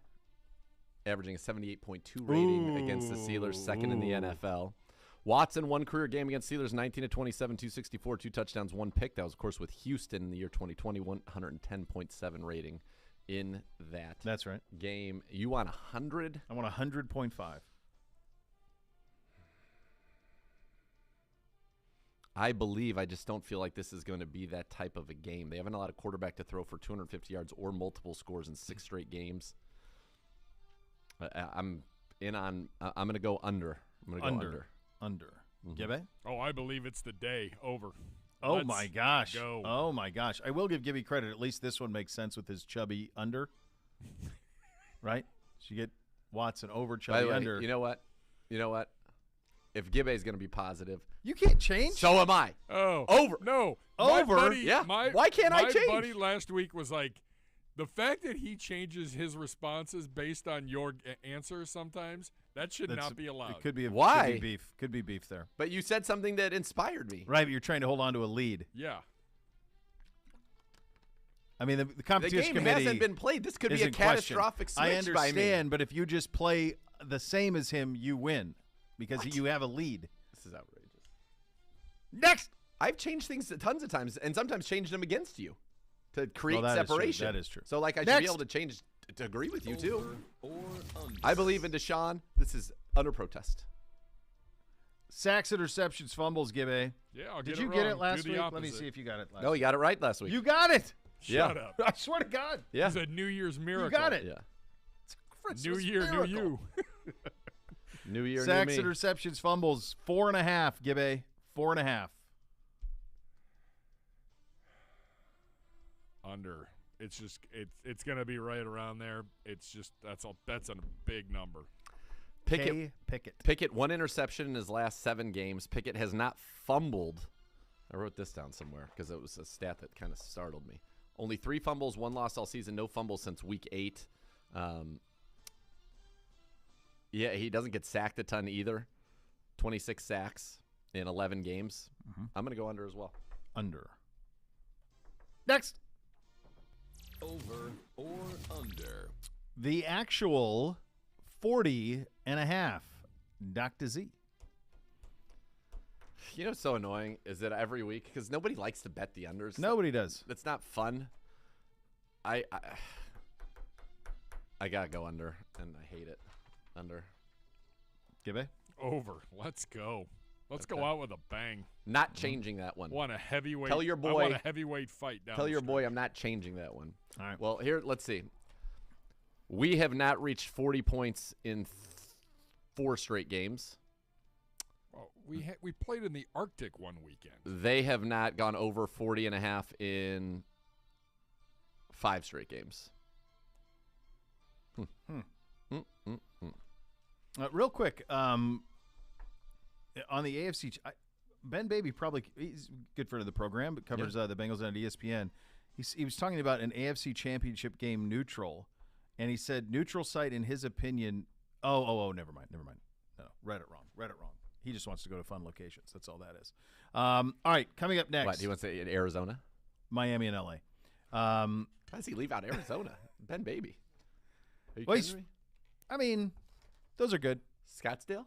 averaging a 78.2 rating against the Steelers, second in the NFL. Watson, one career game against Steelers, 19 of 27, 264, 2 touchdowns, 1 pick. That was, of course, with Houston in the year 2020, 110.7 rating in that That's right. game. You want 100? I want 100.5. I believe. I just don't feel like this is going to be that type of a game. They haven't allowed a quarterback to throw for 250 yards or multiple scores in 6 straight games. I'm going to go under. I'm going to go under. Mm-hmm. Gibby? Oh, I believe it's the day. Over. Oh, Let's my gosh. go. Oh, my gosh. I will give Gibby credit. At least this one makes sense with his chubby under. Right? So you get Watson over, chubby By the way, under. You know what? If Gibbe is going to be positive, you can't change. so am I. Oh. Over. No. Over? My buddy, Yeah. Why can't I change? My buddy last week was like, the fact that he changes his responses based on your answers sometimes, that should not be allowed. It could be Why? Could be beef. Could be beef there. But you said something that inspired me. Right, but you're trying to hold on to a lead. Yeah. I mean, the The competition game committee hasn't been played. This could be a isn't questioned. catastrophic switch I by me. understand, but if you just play the same as him, you win because you have a lead. This is outrageous. Next. I've changed things tons of times and sometimes changed them against you to create that is true. separation. That is true. So, like, I should Next. be able to change to agree with you, too. Over or under? I believe in Deshaun. This is under protest. Sacks, interceptions, fumbles, Gibbe. Yeah, I'll Did get you it get wrong. it last Do the week? Let me opposite. see if you got it last No, week. you got it right last week. You got it. Shut Yeah. up. I swear to God. Yeah. It's a New Year's miracle. You got it. Yeah. Christmas New year, miracle. new you. New year, Sacks, new me. interceptions, fumbles, 4.5, Gibbe. 4.5. Under. It's just it's going to be right around there. It's just that's a big number. Pickett, 1 interception in his last 7 games. Pickett has not fumbled. I wrote this down somewhere because it was a stat that kind of startled me. Only 3 fumbles, 1 loss all season. No fumbles since week 8. Yeah, he doesn't get sacked a ton either. 26 sacks in 11 games. I'm going to go under as well. Under. Next. Over or under. The actual 40.5. Dr. Z. You know what's so annoying is that every week, because nobody likes to bet the unders. Nobody does. It's not fun. I got to go under, and I hate it. Under. Gibbe? Over. Let's go. Let's Okay. go out with a bang. Not changing that one. Want a heavyweight. Tell your I boy- want a heavyweight fight down Tell the your boy stretch. I'm not changing that one. All right. Well, here, let's see. We have not reached 40 points in 4 straight games. Well, we played in the Arctic one weekend. They have not gone over 40.5 in 5 straight games. Real quick, on the AFC, Ben Baby he's a good friend of the program, but covers the Bengals on ESPN. He was talking about an AFC Championship game neutral, and he said neutral site, in his opinion. Oh, never mind. No, read it wrong. He just wants to go to fun locations. That's all that is. All right, coming up next. What, do you want to say in Arizona? Miami and LA. How does he leave out Arizona? Ben Baby. Are you Well, kidding me? I mean, those are good. Scottsdale?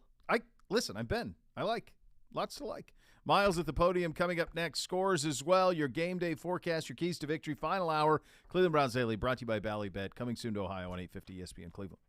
Listen, I'm Ben. I like. Lots to like. Miles at the podium coming up next. Scores as well. Your game day forecast, your keys to victory, final hour. Cleveland Browns Daily, brought to you by Ballybet. Coming soon to Ohio on 850 ESPN Cleveland.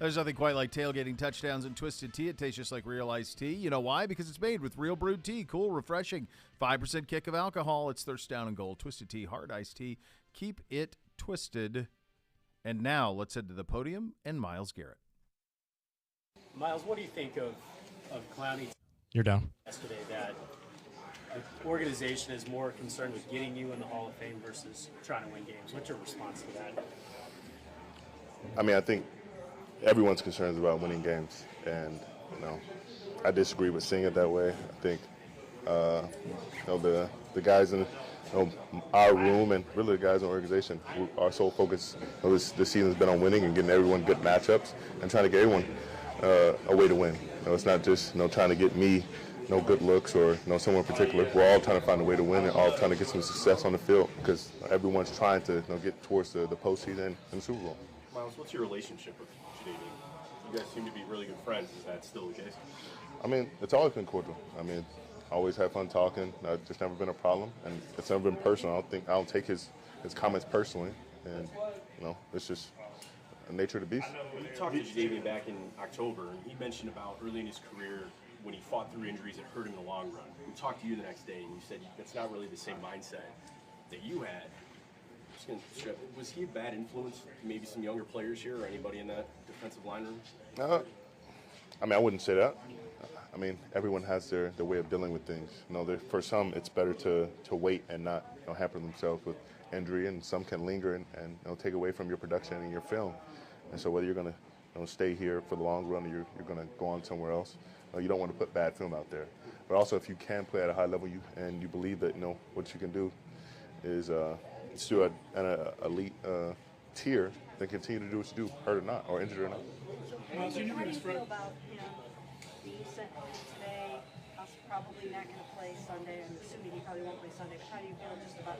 There's nothing quite like tailgating touchdowns and Twisted Tea. It tastes just like real iced tea. You know why? Because it's made with real brewed tea. Cool, refreshing, 5% kick of alcohol. It's thirst down and gold. Twisted Tea, hard iced tea. Keep it twisted. And now let's head to the podium and Myles Garrett. Myles, what do you think of Clowney? You're down. Yesterday, that the organization is more concerned with getting you in the Hall of Fame versus trying to win games. What's your response to that? I mean, I think everyone's concerned about winning games, and I disagree with seeing it that way. I think the guys in our room and really the guys in the organization are so focused. This season's been on winning and getting everyone good matchups and trying to get everyone a way to win. It's not just trying to get me good looks or someone in particular. We're all trying to find a way to win and all trying to get some success on the field because everyone's trying to get towards the postseason and the Super Bowl. Myles, what's your relationship with Jadeveon? You guys seem to be really good friends. Is that still the case? I mean, it's always been cordial. I mean, always had fun talking. It's just never been a problem, and it's never been personal. I don't take his comments personally, and it's just the nature of the beast. You talked to Jadeveon back in October, and he mentioned about early in his career when he fought through injuries that hurt him in the long run. We talked to you the next day, and you said that's not really the same mindset that you had. Was he a bad influence to maybe some younger players here or anybody in that defensive line room? I mean, I wouldn't say that. I mean, everyone has their way of dealing with things. For some, it's better to wait and not hamper themselves with injury, and some can linger and take away from your production and your film. And so whether you're going to stay here for the long run or you're going to go on somewhere else, you don't want to put bad film out there. But also, if you can play at a high level and you believe that what you can do is still at an elite tier, then continue to do what you do, hurt or not, or injured or not. How do you feel about being sent home today? Probably not going to play Sunday. I'm assuming he probably won't play Sunday. But how do you feel just about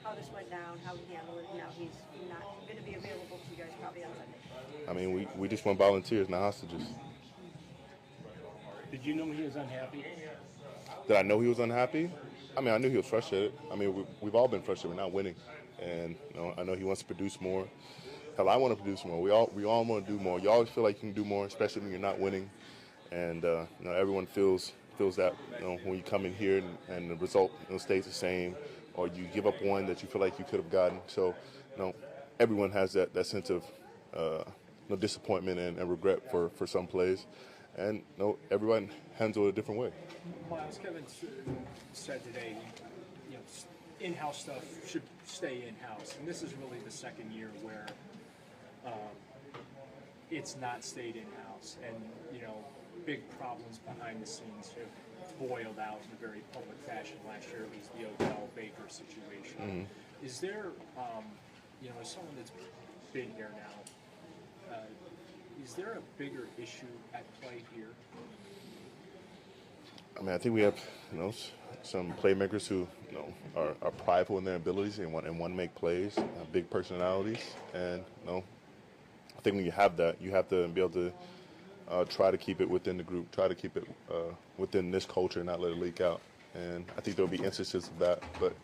how this went down, how he handled it? Now he's not going to be available to you guys probably on Sunday. I mean, we just want volunteers, not hostages. Did you know he was unhappy? Did I know he was unhappy? I mean, I knew he was frustrated. I mean, we've all been frustrated. We're not winning, and I know he wants to produce more. Hell, I want to produce more. We all want to do more. You always feel like you can do more, especially when you're not winning, and everyone feels that when you come in here and the result stays the same, or you give up one that you feel like you could have gotten. So, everyone has that sense of disappointment and regret for some plays, and everyone handles it a different way. Myles, Kevin said today, in-house stuff should stay in-house, and this is really the second year where it's not stayed in-house, and big problems behind the scenes have boiled out in a very public fashion. Last year it was the Odell Baker situation. Mm-hmm. Is there, as someone that's been here now, is there a bigger issue at play here? I mean, I think we have, some playmakers who, are prideful in their abilities and want to make plays, big personalities, and I think when you have that, you have to be able to try to keep it within the group, try to keep it within this culture, and not let it leak out. And I think there'll be instances of that, but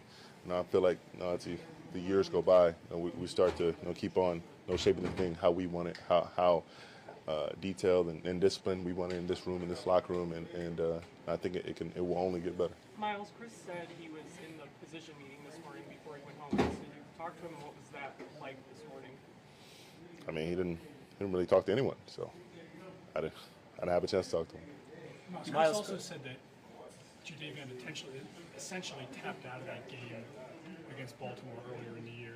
I feel like as the years go by, we start to keep on shaping the thing how we want it, how detailed and disciplined we want it in this room, in this locker room, and I think it will only get better. Myles, Chris said he was in the position meeting this morning before he went home. So you talked to him. What was that like this morning? I mean, he didn't really talk to anyone, so I didn't have a chance to talk to him. Myles also said that Jadeveon essentially tapped out of that game against Baltimore earlier in the year.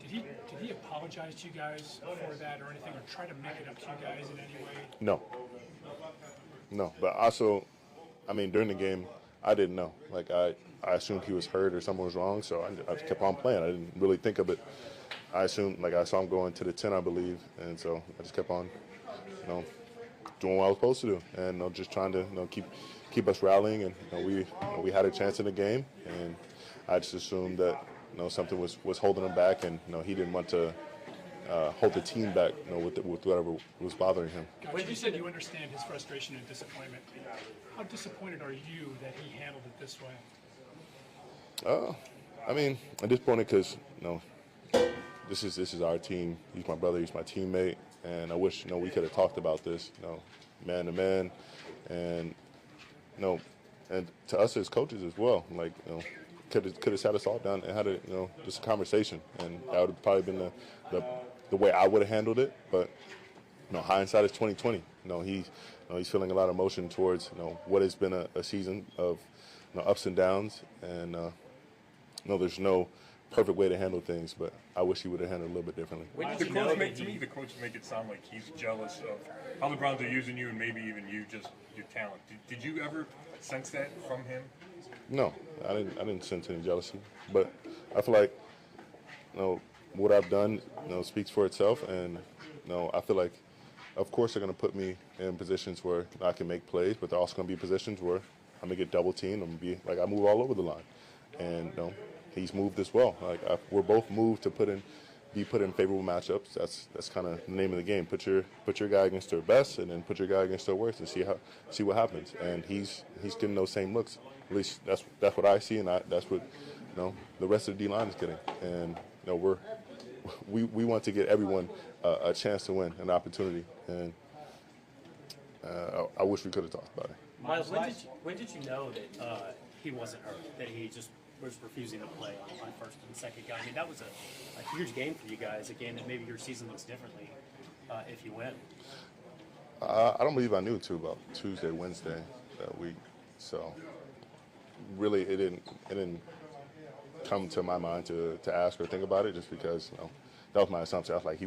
Did he apologize to you guys for that or anything, or try to make it up to you guys in any way? No, but also, I mean, during the game, I didn't know. Like, I assumed he was hurt or something was wrong, so I just kept on playing. I didn't really think of it. I assumed, I saw him going to the 10, I believe, and so I just kept on, doing what I was supposed to do, and just trying to, keep us rallying. And we had a chance in the game, and I just assumed that something was holding him back, and he didn't want to hold the team back, with whatever was bothering him. When you said you understand his frustration and disappointment, how disappointed are you that he handled it this way? I mean, I'm disappointed because this is our team. He's my brother. He's my teammate, And I wish, we could have talked about this, man to man, and, and to us as coaches as well. Like, could have sat us all down and had a, just a conversation, and that would have probably been the way I would have handled it. But, hindsight is 20/20. He's feeling a lot of emotion towards, what has been a season of, ups and downs, and there's no perfect way to handle things, but I wish he would have handled it a little bit differently. The coach make it sound like he's jealous of how the Browns are using you, and maybe even you, just your talent. Did you ever sense that from him? No, I didn't sense any jealousy, but I feel like, what I've done, speaks for itself, and I feel like, of course, they're going to put me in positions where I can make plays, but they're also going to be positions where I'm going to get double teamed. I'm going to be like, I move all over the line, and he's moved as well. Like we're both moved to be put in favorable matchups. That's kind of the name of the game. Put your guy against their best, and then put your guy against their worst, and see what happens. And he's getting those same looks. At least that's what I see, and that's what the rest of the D line is getting. And we want to get everyone a chance to win, an opportunity. And I wish we could have talked about it. Miles, when did you know that he wasn't hurt? That he just was refusing to play on first and second guy? I mean, that was a huge game for you guys, a game that maybe your season looks differently if you win. I don't believe I knew until about Tuesday, Wednesday that week. So really, it didn't come to my mind to ask or think about it, just because that was my assumption. I was like,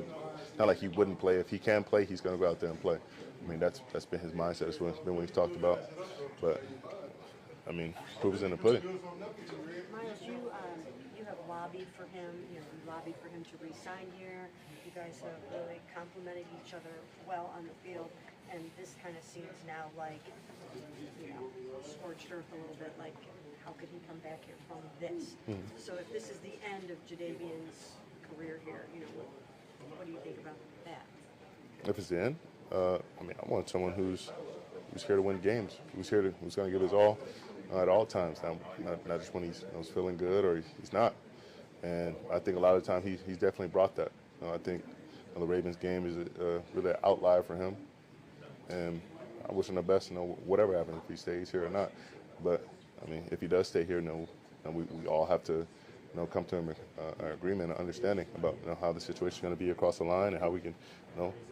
not like he wouldn't play. If he can play, he's going to go out there and play. I mean, that's been his mindset. That's been what he's talked about. But I mean, proof is in the pudding. Miles, you have lobbied for him. You lobbied for him to re-sign here. You guys have really complimented each other well on the field, and this kind of seems now like, scorched earth a little bit. Like, how could he come back here from this? Mm-hmm. So if this is the end of Jadeveon's career here, what do you think about that? If it's the end, I want someone who's here to win games. Who's going to give his all at all times. Not just when he's feeling good or he's not. And I think a lot of the time he's definitely brought that. I think the Ravens game is really an outlier for him. And I wish him the best. Whatever happens, if he stays here or not. But I mean, if he does stay here, we all have to come to an agreement, an understanding about how the situation is going to be across the line and how we can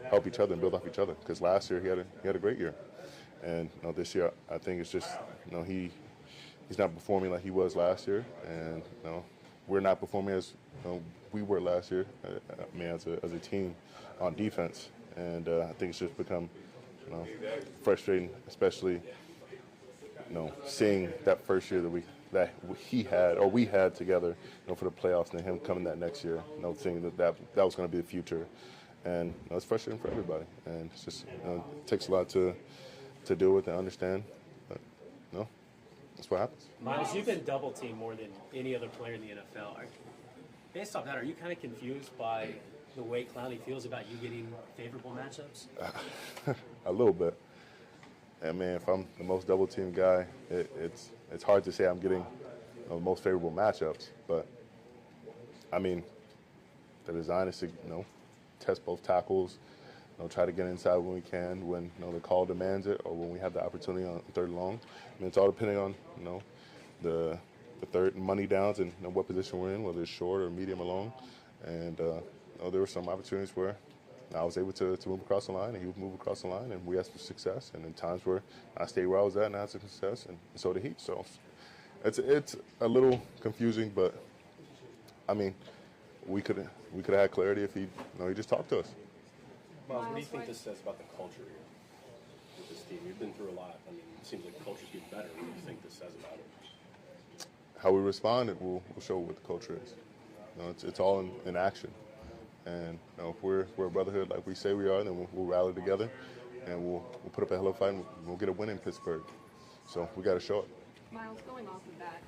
help each other and build off each other. Because last year he had a great year, and this year I think it's just he's not performing like he was last year, and we're not performing as we were last year. I mean, as a team on defense, and I think it's just become frustrating, especially seeing that first year that we had together, for the playoffs, and then him coming that next year, thinking that was going to be the future, and it's frustrating for everybody, and it's just it takes a lot to deal with and understand, but that's what happens. Miles, you've been double teamed more than any other player in the NFL. Based off that, are you kind of confused by the way Clowney feels about you getting favorable matchups? A little bit. And man, if I'm the most double team guy, it's hard to say I'm getting the most favorable matchups. But I mean, the design is to test both tackles, try to get inside when we can, when the call demands it, or when we have the opportunity on third and long. I mean, it's all depending on the third and money downs and what position we're in, whether it's short or medium or long. And there were some opportunities where I was able to move across the line, and he would move across the line, and we had some success. And in times where I stayed where I was at and I had some success, and so did he. So it's a little confusing, but I mean, we could have had clarity if he just talked to us. Miles, what do you think this says about the culture here with this team? You've been through a lot. I mean, it seems like the culture's getting better. What do you think this says about it? How we respond, we'll show what the culture is. It's all in action. And if we're a brotherhood like we say we are, then we'll rally together, and we'll put up a hell of a fight, and we'll get a win in Pittsburgh. So we got to show it. Miles, going off of that,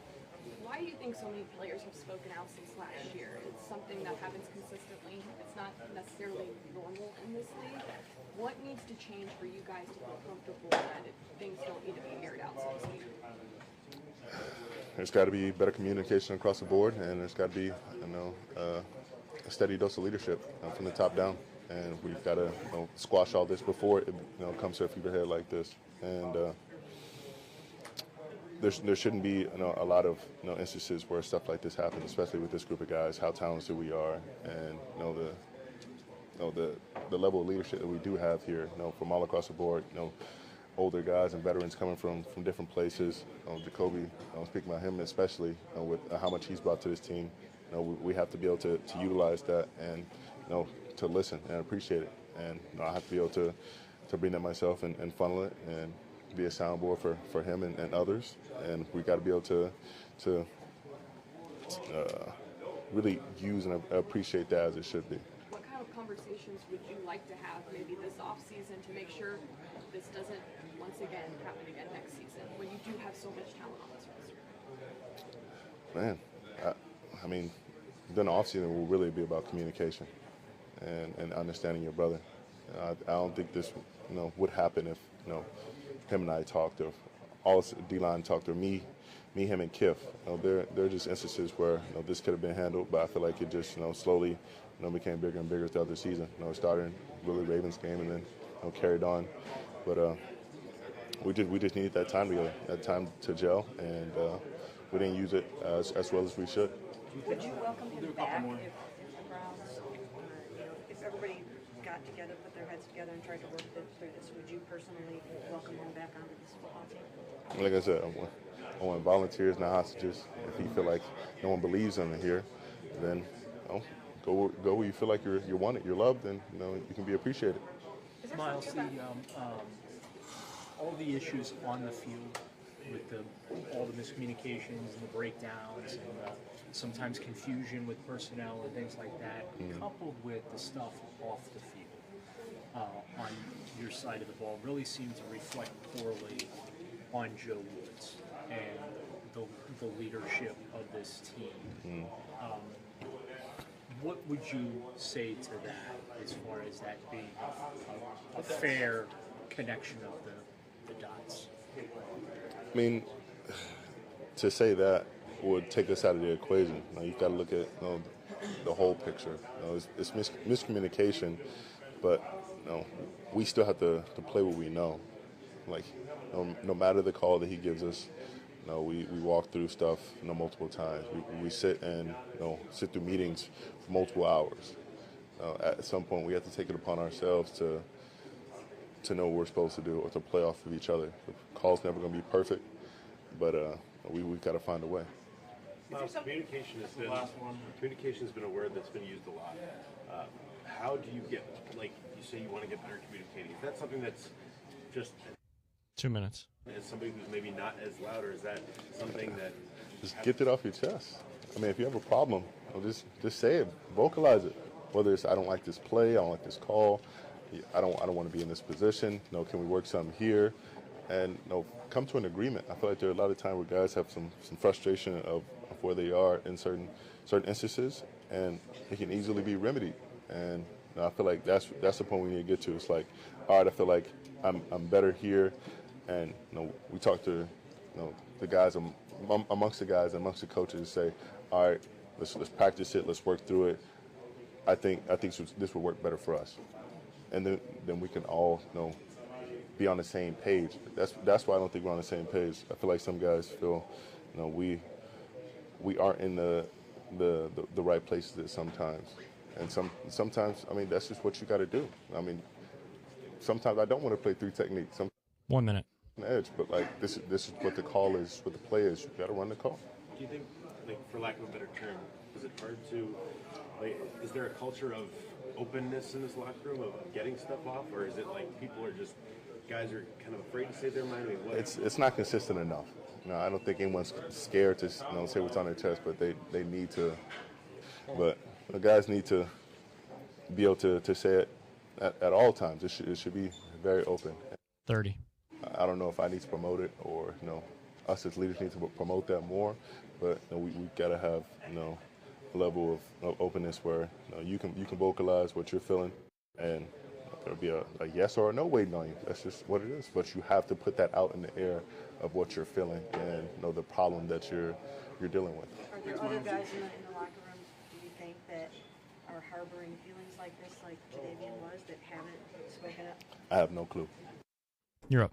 why do you think so many players have spoken out since last year? It's something that happens consistently. It's not necessarily normal in this league. What needs to change for you guys to feel comfortable that things don't need to be aired out, so to speak? There's got to be better communication across the board, and there's got to be a steady dose of leadership from the top down. and we've got to squash all this before it comes to a figurehead like this. And there shouldn't be a lot of instances where stuff like this happens, especially with this group of guys. How talented we are, and the level of leadership that we do have here. From all across the board. Older guys and veterans coming from different places. Jacoby, speaking about him especially, with how much he's brought to this team. We have to be able to utilize that and to listen and appreciate it. And I have to be able to bring that myself and funnel it and be a soundboard for him and others. And we got to be able to really use and appreciate that as it should be. What kind of conversations would you like to have maybe this off season to make sure this doesn't once again happen again next season when you do have so much talent on this roster? Man, I mean, then the offseason will really be about communication and understanding your brother. I don't think this would happen if him and I talked, or all D-line talked, or me, him, and Kiff. There are just instances where this could have been handled, but I feel like it just slowly became bigger and bigger throughout the season. It started in really Ravens game and then carried on. But we just needed that time together, that time to gel, and we didn't use it as well as we should. Would you welcome him back if the Browns, if everybody got together, put their heads together, and tried to work through this? Would you personally welcome him back onto this football team? Like I said, I want volunteers, not hostages. If you feel like no one believes in here, then go where you feel like you're wanted, you're loved, and you can be appreciated. Miles, all the issues on the field with all the miscommunications and the breakdowns and sometimes confusion with personnel and things like that, coupled with the stuff off the field on your side of the ball, really seemed to reflect poorly on Joe Woods and the leadership of this team. What would you say to that as far as that being a fair connection of the dots? I mean, to say that would take us out of the equation. You've got to look at the whole picture. It's miscommunication, but we still have to play what we know. Like, no matter the call that he gives us, we walk through stuff multiple times. We sit and sit through meetings for multiple hours. At some point, we have to take it upon ourselves to know what we're supposed to do or to play off of each other. The call's never going to be perfect, but we've got to find a way. Communication has been a word that's been used a lot. How do you get, like you say, you want to get better communicating? Is that something that's just 2 minutes? As somebody who's maybe not as loud, or is that something that just get it off your chest? I mean, if you have a problem, just say it, vocalize it. Whether it's I don't like this play, I don't like this call, I don't want to be in this position. Can we work something here? And come to an agreement. I feel like there are a lot of times where guys have some frustration of where they are in certain instances, and it can easily be remedied. And I feel like that's the point we need to get to. It's like, all right, I feel like I'm better here, and we talk to the guys amongst the guys, amongst the coaches, and say, all right, let's practice it, let's work through it. I think this will work better for us, and then we can all be on the same page. That's why I don't think we're on the same page. I feel like some guys feel we aren't in the right places at sometimes, and sometimes I mean that's just what you got to do. I mean sometimes I don't want to play three techniques. 1 minute. Edge, but like this is what the call is, what the play is. You got to run the call. Do you think, like, for lack of a better term, is it hard to, like, is there a culture of openness in this locker room of getting stuff off, or is it like people are just, guys are kind of afraid to say their mind? I mean, what? It's not consistent enough. I don't think anyone's scared to say what's on their chest, but they need to. But the guys need to be able to say it at all times. It should be very open. 30. I don't know if I need to promote it or us as leaders need to promote that more, but we've got to have a level of openness where you can vocalize what you're feeling, and there'll be a yes or a no waiting on you. That's just what it is. But you have to put that out in the air of what you're feeling and the problem that you're dealing with. Are there other guys in the locker room, do you think, that are harboring feelings like this, like Jadavian was, that haven't spoken up? I have no clue. You're up.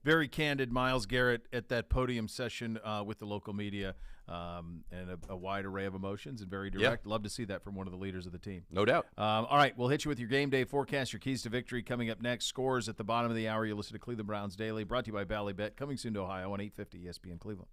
Very candid Myles Garrett at that podium session with the local media, and a wide array of emotions and very direct. Love to see that from one of the leaders of the team. No doubt. All right, we'll hit you with your game day forecast, your keys to victory coming up next. Scores at the bottom of the hour. You listen to Cleveland Browns Daily, brought to you by Ballybet, coming soon to Ohio on 850 ESPN Cleveland.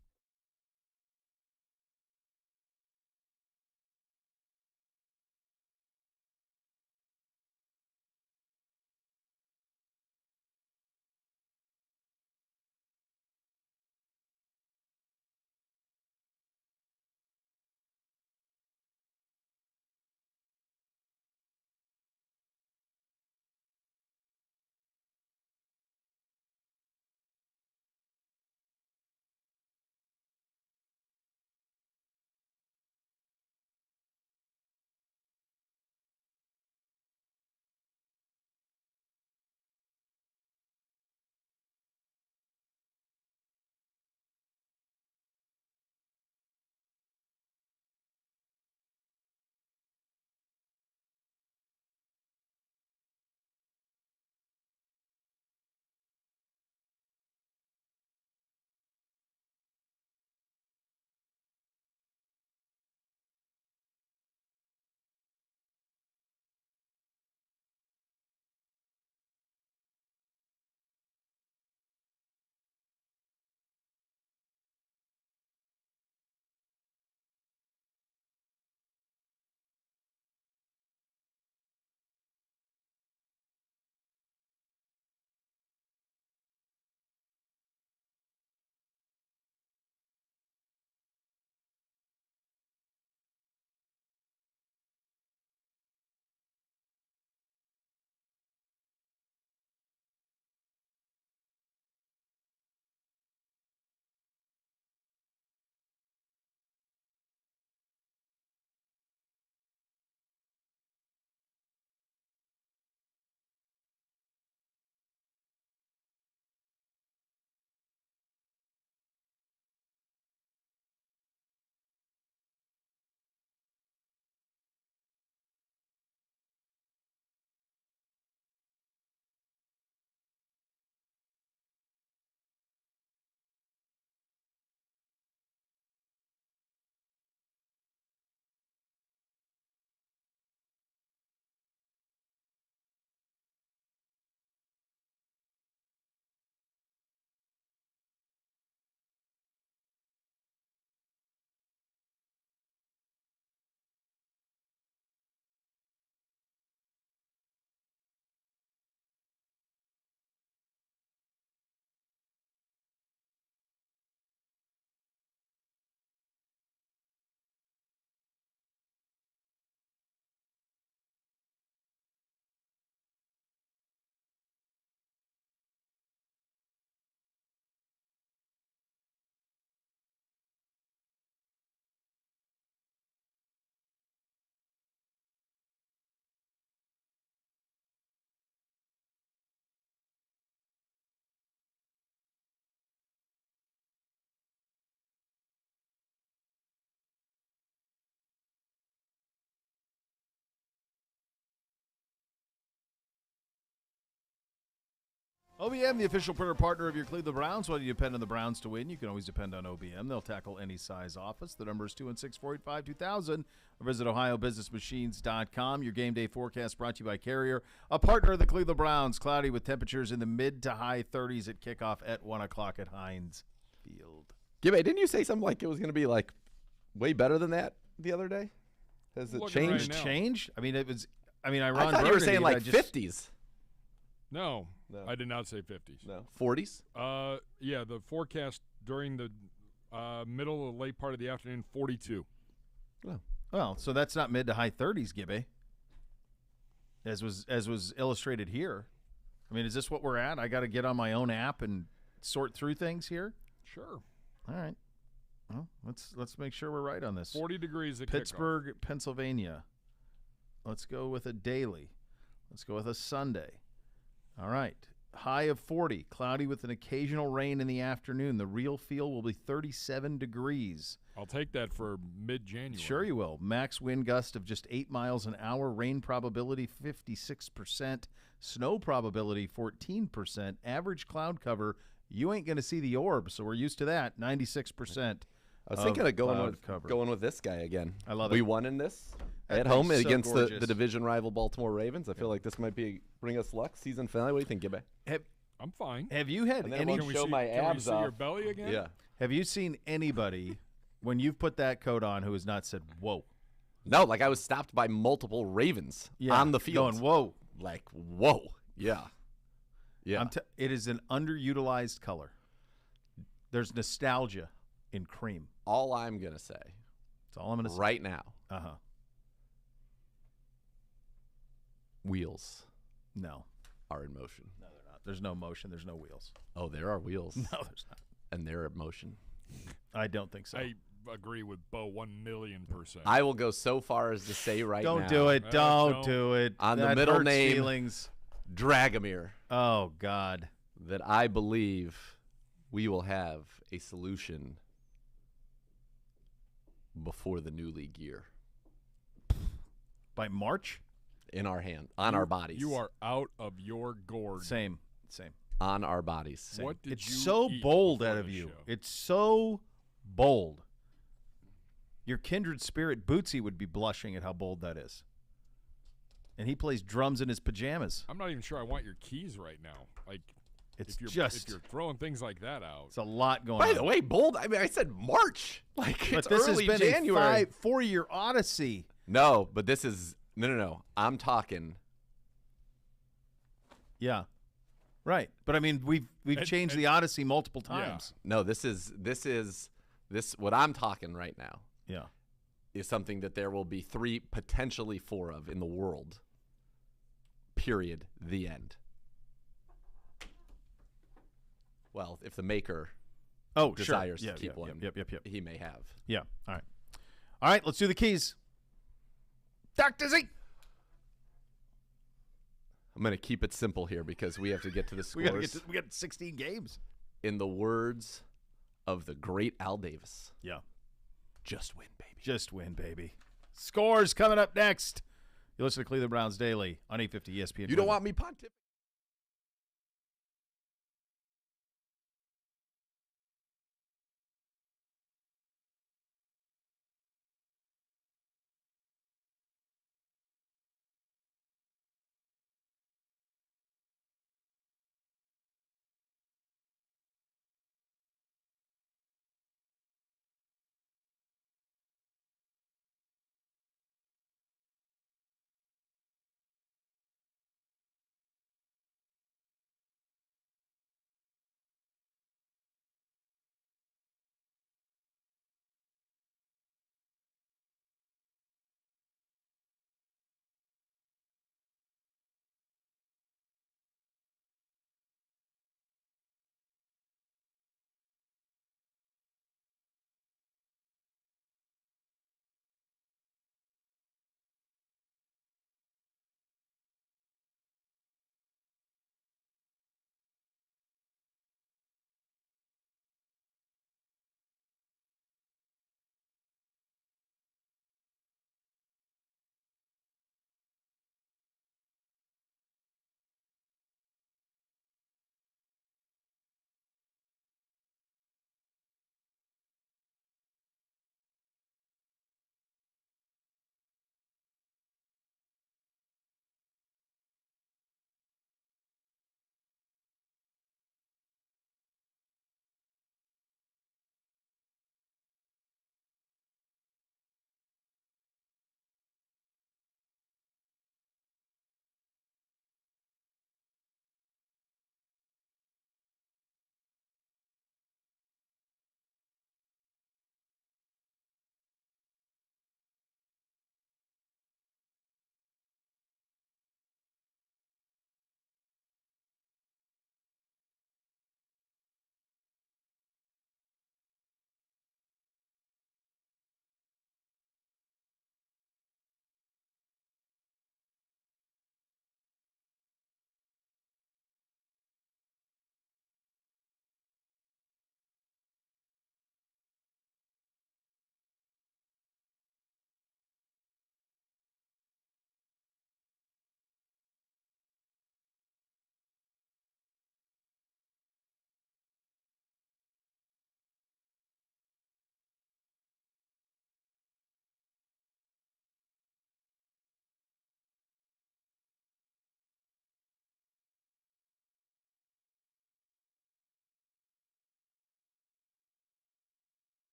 OBM, the official printer partner of your Cleveland Browns. Whether you depend on the Browns to win, you can always depend on OBM. They'll tackle any size office. The number is 216-485-2000. Or visit OhioBusinessMachines.com. Your game day forecast brought to you by Carrier, a partner of the Cleveland Browns. Cloudy with temperatures in the mid to high 30s at kickoff at 1 o'clock at Heinz Field. Gibby, didn't you say something like it was going to be like way better than that the other day? Has it changed? Changed? I mean, it was. I thought you were saying like 50s. No, I did not say 50s. No, 40s. Yeah, the forecast during the middle or late part of the afternoon, 42. Well, so that's not mid to high 30s, Gibby. As was illustrated here. I mean, is this what we're at? I got to get on my own app and sort through things here. Sure. All right. Well, let's make sure we're right on this. 40 degrees at Pittsburgh, kickoff. Pennsylvania. Let's go with a daily. Let's go with a Sunday. All right. high of 40. Cloudy with an occasional rain in the afternoon. The real feel will be 37 degrees. I'll take that for mid-January. Sure you will. Max wind gust of just 8 miles an hour. Rain probability 56%. Snow probability 14%. Average cloud cover, you ain't going to see the orb, so we're used to that, 96%. I was thinking of going with this guy again. I love We it. won in this That at home thing's so against gorgeous. the division rival Baltimore Ravens. I feel like this might bring us luck. Season finale. What do you think, Gibby? I'm fine. Have you had And then any? I won't show my Can we abs see off. your belly again? Yeah. Have you seen anybody when you've put that coat on who has not said "whoa"? No, like I was stopped by multiple Ravens on the field. going "whoa"? Like whoa. Yeah. Yeah. It is an underutilized color. There's nostalgia in cream. All I'm gonna say. That's all I'm gonna say right now. Wheels. No. Are in motion. No, they're not. There's no motion. There's no wheels. Oh, there are wheels. No, there's not. And they're in motion. I don't think so. I agree with Bo 1,000,000%. I will go so far as to say right now. Don't do it. Don't do it. On That the middle hurts name, feelings. Dragomir. Oh, God. That I believe we will have a solution before the new league year. By March? In our hand, on our bodies. You are out of your gourd. Same. On our bodies. Same. What did It's you so eat bold before out of the you. show? It's so bold. Your kindred spirit, Bootsy, would be blushing at how bold that is. And he plays drums in his pajamas. I'm not even sure I want your keys right now. Like, It's if you're just- throwing things like that out. It's a lot going By on. the way, bold. I mean, I said March. Like, But it's this early has been January. a 4-year odyssey. No, but this is no. I'm talking. Yeah. Right. But I mean, we've changed the odyssey multiple times. No, this what I'm talking right now. Yeah. Is something that there will be 3, potentially 4 of in the world. Period. The end. Well, if the maker desires to keep one, Yep. he may have. Yeah. All right. All right, let's do the keys. Dr. Z. I'm going to keep it simple here because we have to get to the scores. We got 16 games. In the words of the great Al Davis. Yeah. Just win, baby. Just win, baby. Scores coming up next. You listen to Cleveland Browns Daily on 850 ESPN. You don't want me pontificating.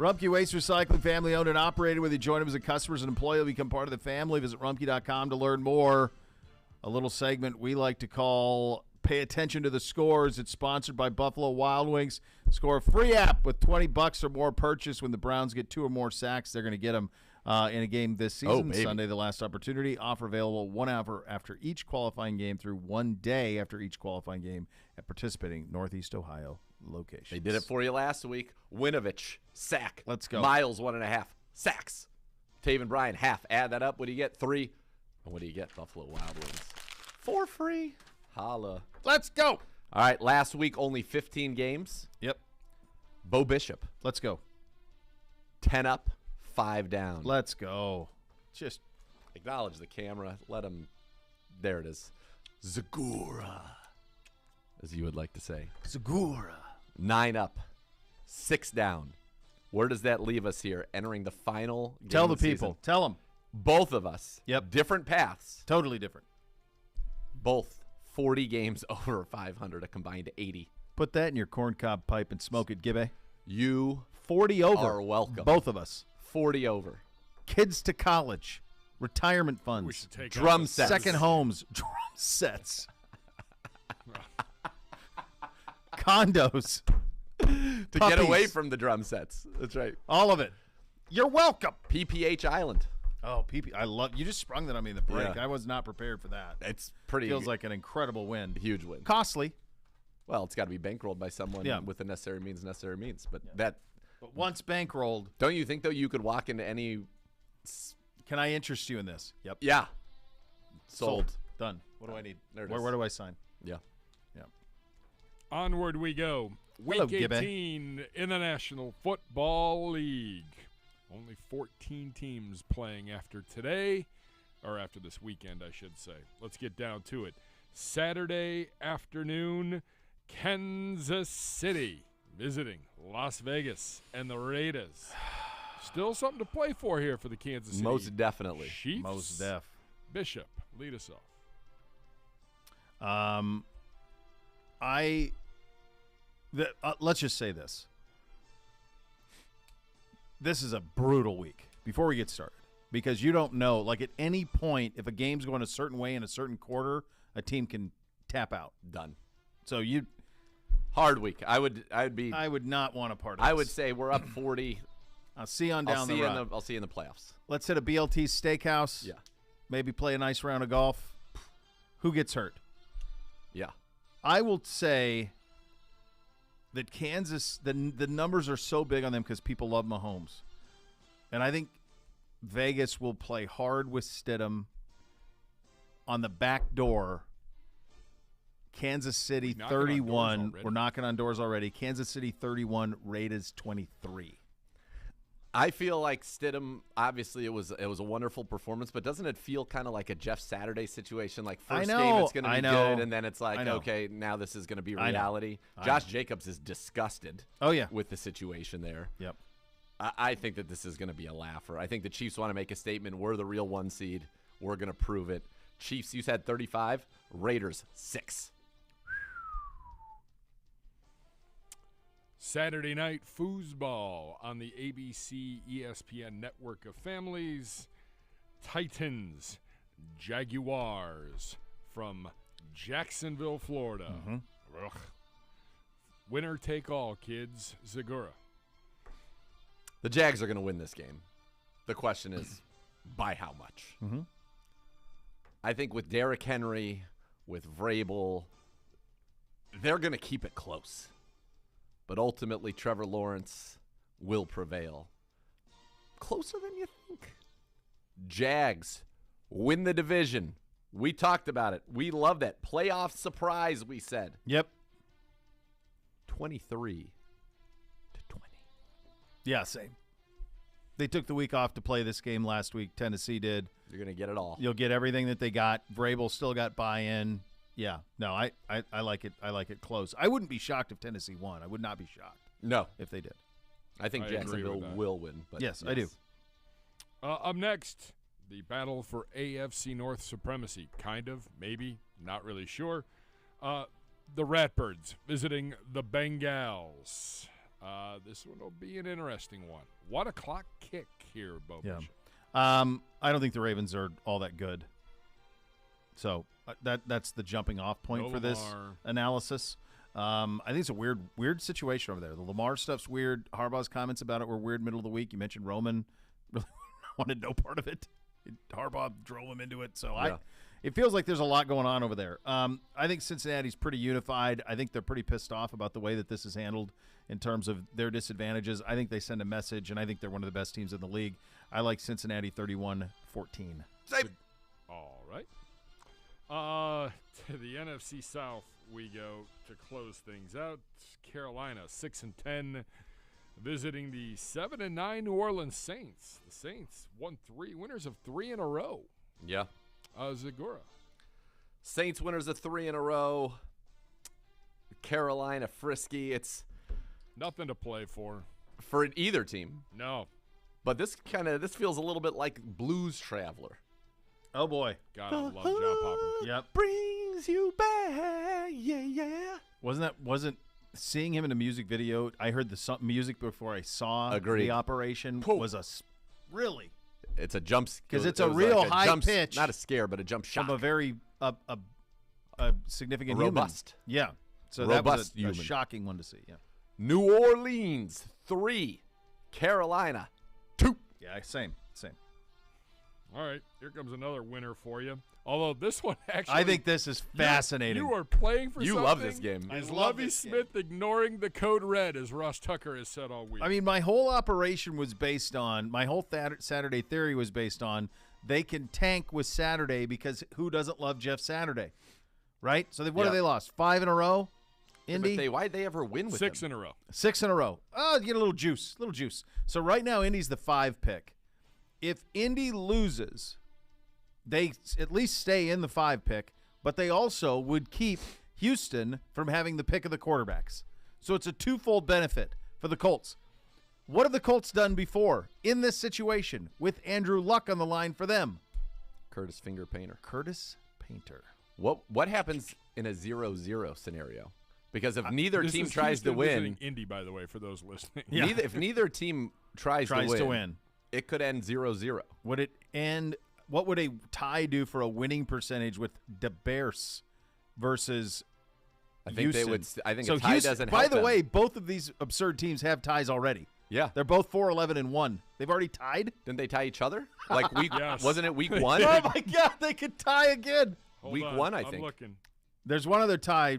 Rumpke Waste Recycling, family owned and operated. Whether you join them as a customer, as an employee, you'll become part of the family. Visit rumpke.com to learn more. A little segment we like to call Pay Attention to the Scores. It's sponsored by Buffalo Wild Wings. Score a free app with $20 or more purchase. When the Browns get 2 or more sacks, they're going to get them in a game this season. Sunday, the last opportunity. Offer available 1 hour after each qualifying game through 1 day after each qualifying game at participating Northeast Ohio locations. They did it for you last week. Winovich, sack. Let's go. Miles, 1.5. Sacks. Taven Bryan, half. Add that up. What do you get? 3. And what do you get? Buffalo Wild Wings. For free. Holla. Let's go. All right, last week only 15 games. Yep. Bo Bishop. Let's go. 10 up, 5 down. Let's go. Just acknowledge the camera. Let him. There it is. Zagura, as you would like to say. Zagura. 9 up, 6 down. Where does that leave us here? Entering the final game Tell the of the people. season. Tell them. Both of us. Yep. Different paths. Totally different. Both 40 games over 500, a combined 80. Put that in your corncob pipe and smoke it, Gibby. You 40 over. are welcome. Both of us. 40 over. Kids to college. Retirement We funds. should take Drum out the- sets. Second homes. Drum sets. Condos. To get away from the drum sets. That's right. All of it. You're welcome. PPH Island. Oh, PP. I love you. Just sprung that on me in the break. Yeah. I was not prepared for that. It's pretty. Feels like an incredible win. Huge win. Costly. Well, it's got to be bankrolled by someone Yeah. with the necessary means. But But once bankrolled. don't you think, though, you could walk into any. Can I interest you in this? Yep. Yeah. Sold. Done. What do I need? There it Where is. do I sign? Yeah. Yeah. Onward we go. Hello, Week Gibby. 18 in the National Football League. Only 14 teams playing after today, or after this weekend, I should say. Let's get down to it. Saturday afternoon, Kansas City visiting Las Vegas and the Raiders. Still something to play for here for the Kansas City Most definitely. Chiefs. Most def. Bishop, lead us off. Let's just say this. This is a brutal week before we get started because you don't know. Like at any point, if a game's going a certain way in a certain quarter, a team can tap out. Done. So you Hard week. I would not want a part of I this. would say we're up 40. I'll see you on down the road. I'll see you in the playoffs. Let's hit a BLT steakhouse. Yeah. Maybe play a nice round of golf. Who gets hurt? Yeah. I will say that Kansas, the numbers are so big on them because people love Mahomes. And I think Vegas will play hard with Stidham on the back door. Kansas City Knocking on doors 31. already. We're knocking on doors already. Kansas City 31, Raiders 23. I feel like Stidham, obviously it was a wonderful performance, but doesn't it feel kind of like a Jeff Saturday situation? Like first game it's going to be good, and then it's like, okay, now this is going to be reality. Josh Jacobs is disgusted with the situation there. Yep. I think that this is going to be a laugher. I think the Chiefs want to make a statement. We're the real 1 seed. We're going to prove it. Chiefs, you said 35. Raiders, 6. Saturday night foosball on the ABC ESPN network of families. Titans, Jaguars from Jacksonville, Florida. Ugh. Winner take all, kids. Zagura. The Jags are going to win this game. The question is, by how much? Mm-hmm. I think with Derrick Henry, with Vrabel, they're going to keep it close. But ultimately, Trevor Lawrence will prevail. Closer than you think. Jags win the division. We talked about it. We love that. Playoff surprise, we said. Yep. 23-20. Yeah, same. They took the week off to play this game last week. Tennessee did. You're going to get it all. You'll get everything that they got. Vrabel still got buy-in. Yeah. No, I like it. I like it close. I wouldn't be shocked if Tennessee won. I would not be shocked. No. If they did. I think I agree Jacksonville with that. will win. But Yes, I do. Up next, the battle for AFC North supremacy. Kind of, maybe, not really sure. The Ratbirds visiting the Bengals. This one will be an interesting one. 1 o'clock kick here, Bo Yeah. Bishop. I don't think the Ravens are all that good. So that's the jumping off point No for this Lamar. analysis. I think it's a weird situation over there. The Lamar stuff's weird. Harbaugh's comments about it were weird middle of the week. You mentioned Roman really wanted no part of it. Harbaugh drove him into it. So it feels like there's a lot going on over there. I think Cincinnati's pretty unified. I think they're pretty pissed off about the way that this is handled in terms of their disadvantages. I think they send a message, and I think they're one of the best teams in the league. I like Cincinnati 31-14. All right. To the NFC South we go to close things out. Carolina 6-10, visiting the 7-9 New Orleans Saints. The Saints won 3 winners of 3 in a row. Yeah. Zagora. Saints winners of 3 in a row. Carolina frisky. It's nothing to play for either team. No. But this feels a little bit like Blues Traveler. Oh boy. God, I love John Popper. Yep. Brings you back. Yeah. Wasn't seeing him in a music video, I heard the music before I saw Agreed. the operation was really. It's a jump because it's a real like high pitch, not a scare, but a jump shot from a very a significant robust. Human. Yeah, so robust that was a shocking one to see. Yeah, New Orleans 3, Carolina 2. Yeah, same. All right, here comes another winner for you. Although this one actually, I think this is fascinating. You are playing for you something. love this game. Is Lovie Smith ignoring the code red, as Ross Tucker has said all week? I mean, my whole operation was based on, my whole Saturday theory was based on they can tank with Saturday because who doesn't love Jeff Saturday, right? So what have they lost? 5 in a row? Indy? But why'd they ever win with 6 them? in a row. 6 in a row. Oh, you get a little juice. So right now, Indy's the 5 pick. If Indy loses, they at least stay in the 5 pick, but they also would keep Houston from having the pick of the quarterbacks. So it's a twofold benefit for the Colts. What have the Colts done before in this situation with Andrew Luck on the line for them? Curtis Painter. What happens in a 0-0 scenario? Because if neither team tries to win, Indy, by the way, for those listening, if neither team tries to win, it could end 0-0. Would it end? What would a tie do for a winning percentage with the Bears versus I think Houston? they would. I think so a tie Houston, doesn't. By help the them. way, both of these absurd teams have ties already. Yeah, they're both 4-11-1. They've already tied. Didn't they tie each other? Like week? Yes. Wasn't it week 1? Oh my God, they could tie again. Week 1, I think. I'm looking. There's one other tie.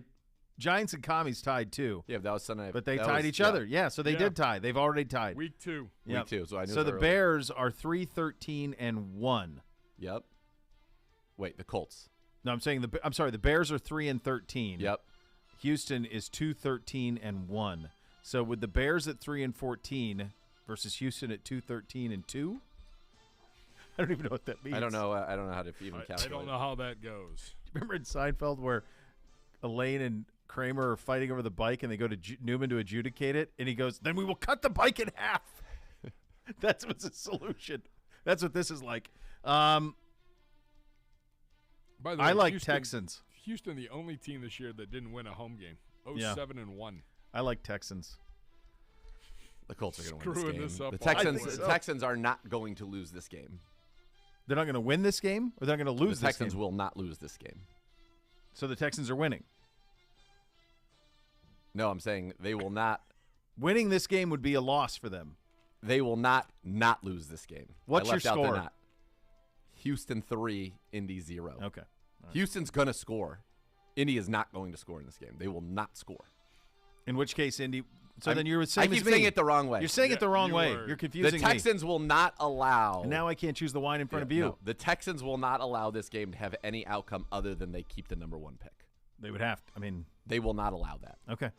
Giants and Commies tied too. Yeah, that was Sunday. But they tied each other. Yeah, so they did tie. They've already tied. Week 2. Week 2. So I knew. So the early. Bears are 3-13-1. Yep. Wait, the Colts. No, I'm saying I'm sorry. The Bears are 3-13. Yep. Houston is 2-13-1. So with the Bears at 3-14 versus Houston at 2-13-2. I don't even know what that means. I don't know. I don't know how to even calculate. I don't know how that goes. Remember in Seinfeld where Elaine and Kramer are fighting over the bike and they go to Newman to adjudicate it, and he goes, "Then we will cut the bike in half." That's what's the solution. That's what this is like. By the way, I like Houston, Texans. Houston, the only team this year that didn't win a home game. 7-1. I like Texans. The Colts are going to win Screwing this game. this up. The Texans are not going to lose this game. They're not going to win this game, or they're not going to lose The this Texans game? will not lose this game. So the Texans are winning. No, I'm saying they will not. Winning this game would be a loss for them. They will not lose this game. What's I left your out the score? not. Houston 3, Indy 0. Okay. All right. Houston's going to score. Indy is not going to score in this game. They will not score. In which case, Indy. So then you're saying I keep saying it the wrong way. You're saying it the wrong way. are. You're confusing The Texans will not allow. me. Now I can't choose the wine in front of you. No, the Texans will not allow this game to have any outcome other than they keep the number 1 pick. They would have to. I mean, They will not allow that. okay.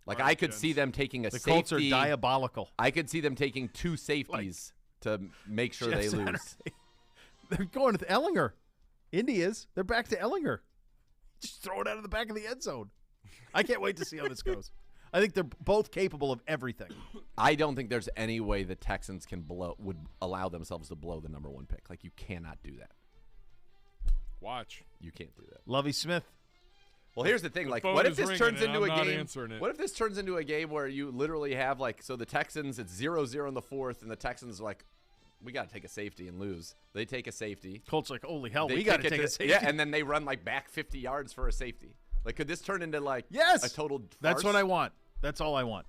Like All right, I could gents. see them taking a The safety. Colts are diabolical. I could see them taking 2 safeties to make sure Jeff they Saturday. lose. They're going to Ellinger. Indy is. They're back to Ellinger. Just throw it out of the back of the end zone. I can't wait to see how this goes. I think they're both capable of everything. I don't think there's any way the Texans would allow themselves to blow the number 1 pick. Like you cannot do that. Watch. You can't do that. Lovie Smith. Well, here's the thing. Like, phone what if is this ringing turns and into I'm a not game? answering it. What if this turns into a game where you literally have, like, so the Texans, it's 0-0 in the fourth, and the Texans are like, we got to take a safety and lose. They take a safety. Colts like, holy hell, They we got kick to it take a safety. Yeah, and then they run, like, back 50 yards for a safety. Like, could this turn into, like, yes, a total That's farce? what I want. That's all I want.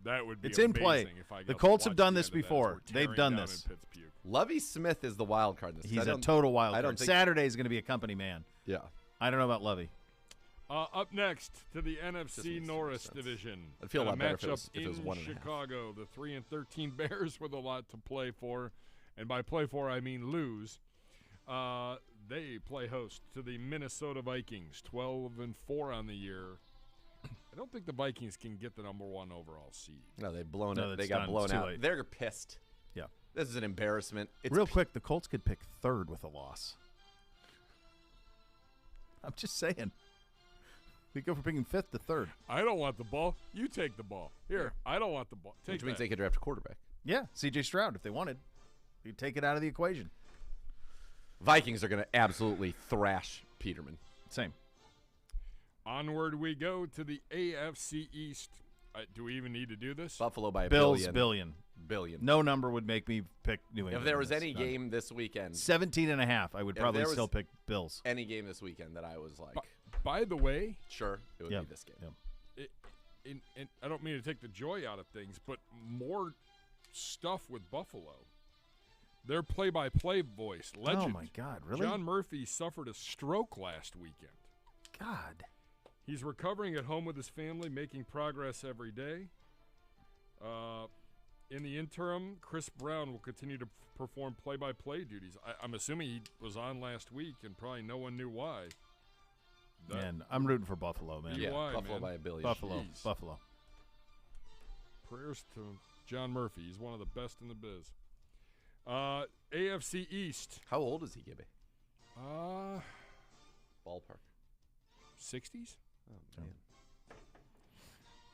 That would be It's in play. amazing if I The got Colts to have watch done the this end of that as before. we're They've tearing done down this. in Pittsburgh. Lovie Smith is the wild card in this. He's I a don't- total wild I don't card. think- Saturday is going to be a company man. Yeah. I don't know about Lovey. Up next to the NFC makes Norris sense. division. I'd feel a And lot better if it matchup was- if it was in 1.5. Chicago. The 3-13 Bears with a lot to play for, and by play for I mean lose. They play host to the Minnesota Vikings, 12-4 on the year. I don't think the Vikings can get the number 1 overall seed. No, they've blown No, it. that's They got done. blown It's too out. late. They're pissed. Yeah. This is an embarrassment. It's Real quick, the Colts could pick third with a loss. I'm just saying. We go from picking fifth to third. I don't want the ball. You take the ball. Here, I don't want the ball. Take Which means that. they could draft a quarterback. Yeah, C.J. Stroud if they wanted. You'd take it out of the equation. Vikings are going to absolutely thrash Peterman. Same. Onward we go to the AFC East. Do we even need to do this? Buffalo by a Bills billion. No number would make me pick New England. If there was in this. any None. game this weekend, 17.5, I would If probably there still was pick Bills. any game this weekend that I was like, By the way, sure, it would Yeah. be this game. Yeah. and I don't mean to take the joy out of things, but more stuff with Buffalo. Their play-by-play voice, legend. Oh, my God, really? John Murphy suffered a stroke last weekend. God. He's recovering at home with his family, making progress every day. In the interim, Chris Brown will continue to perform play-by-play duties. I'm assuming he was on last week, and probably no one knew why. Man, I'm rooting for Buffalo, man. Yeah, Why, Buffalo man? by a billion. Buffalo. Jeez. Buffalo. Prayers to John Murphy. He's one of the best in the biz. AFC East. How old is he, Gibby? Ballpark. 60s?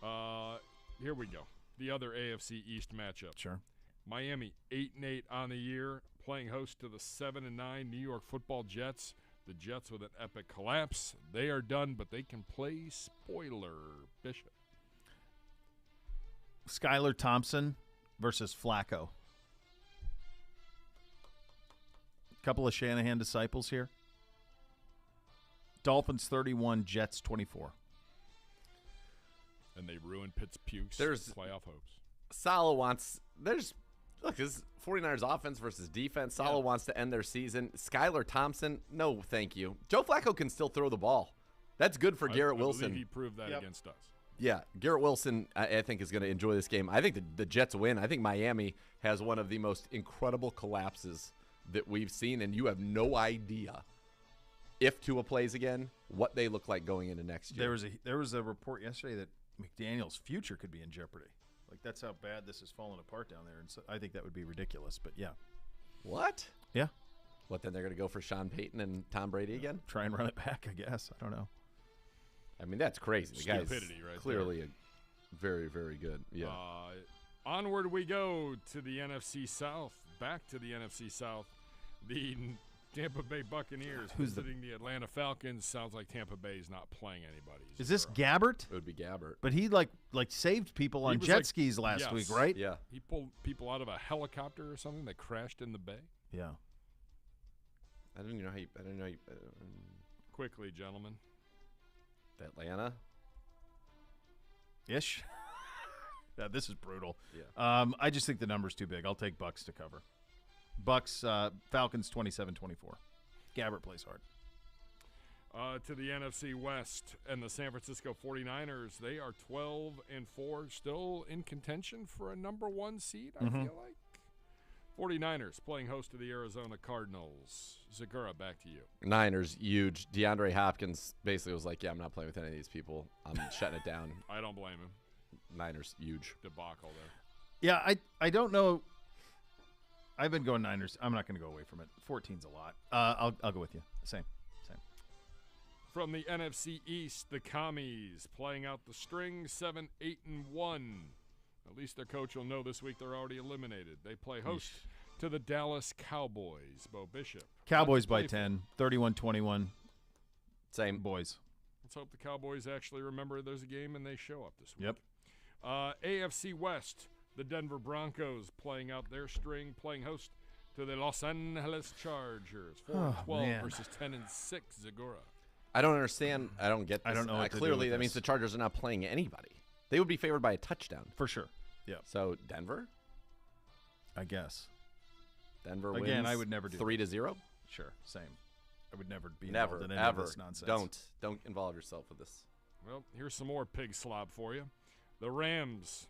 Oh, man. Here we go. The other AFC East matchup. Sure. Miami 8-8 on the year, playing host to the 7-9 New York Football Jets. The Jets with an epic collapse. They are done, but they can play spoiler. Bishop. Skylar Thompson versus Flacco. Couple of Shanahan disciples here. Dolphins 31, Jets 24. And they ruined Pittsburgh's There's playoff hopes. Saleh wants. Look, this is 49ers offense versus defense. Saleh wants to end their season. Skylar Thompson, no, thank you. Joe Flacco can still throw the ball. That's good for Garrett I believe Wilson. he proved that against us. Yeah, Garrett Wilson, I think, is going to enjoy this game. I think the Jets win. I think Miami has one of the most incredible collapses that we've seen, and you have no idea if Tua plays again, what they look like going into next year. There was a report yesterday that McDaniel's future could be in jeopardy. Like, that's how bad this is falling apart down there. And so I think that would be ridiculous, but yeah. What? Yeah. What, then they're going to go for Sean Payton and Tom Brady again? Try and run it back, I guess. I don't know. I mean, that's crazy. The guy's Stupidity right clearly a very, very good. Yeah. Onward we go to the NFC South. Back to the NFC South. The Tampa Bay Buccaneers visiting the Atlanta Falcons. Sounds like Tampa Bay is not playing anybody. Is this Gabbert? It would be Gabbert. But he like saved people on He was jet like- skis last yes. week, right? Yeah. He pulled people out of a helicopter or something that crashed in the bay. Yeah. I don't know how you. Quickly, gentlemen. Atlanta. Ish. Yeah, this is brutal. Yeah. I just think the number's too big. I'll take Bucks to cover. Bucks, Falcons 27-24. Gabbert plays hard. To the NFC West and the San Francisco 49ers, they are 12-4, still in contention for a number 1 seed, I feel like. 49ers playing host to the Arizona Cardinals. Zagura, back to you. Niners, huge. DeAndre Hopkins basically was like, yeah, I'm not playing with any of these people. I'm shutting it down. I don't blame him. Niners, huge. Debacle there. Yeah, I don't know. I've been going Niners. I'm not going to go away from it. 14's a lot. I'll go with you. Same. From the NFC East, the Commies playing out the string, 7-8-1. At least their coach will know this week they're already eliminated. They play host to the Dallas Cowboys. Bo Bishop. Cowboys by 10, 31-21. Same. Boys. let's hope the Cowboys actually remember there's a game and they show up this week. Yep. AFC West, the Denver Broncos playing out their string, playing host to the Los Angeles Chargers. 4-12 versus 10-6 Zagora. I don't understand. I don't get this. I don't know what to do clearly, with that this. means the Chargers are not playing anybody. They would be favored by a touchdown. For sure. Yeah. So, Denver? I guess. Denver Again, wins I would never do 3-0? Sure. Same. I would never be Never, involved in any ever. of this nonsense. Don't involve yourself with this. Well, here's some more pig slob for you. The Rams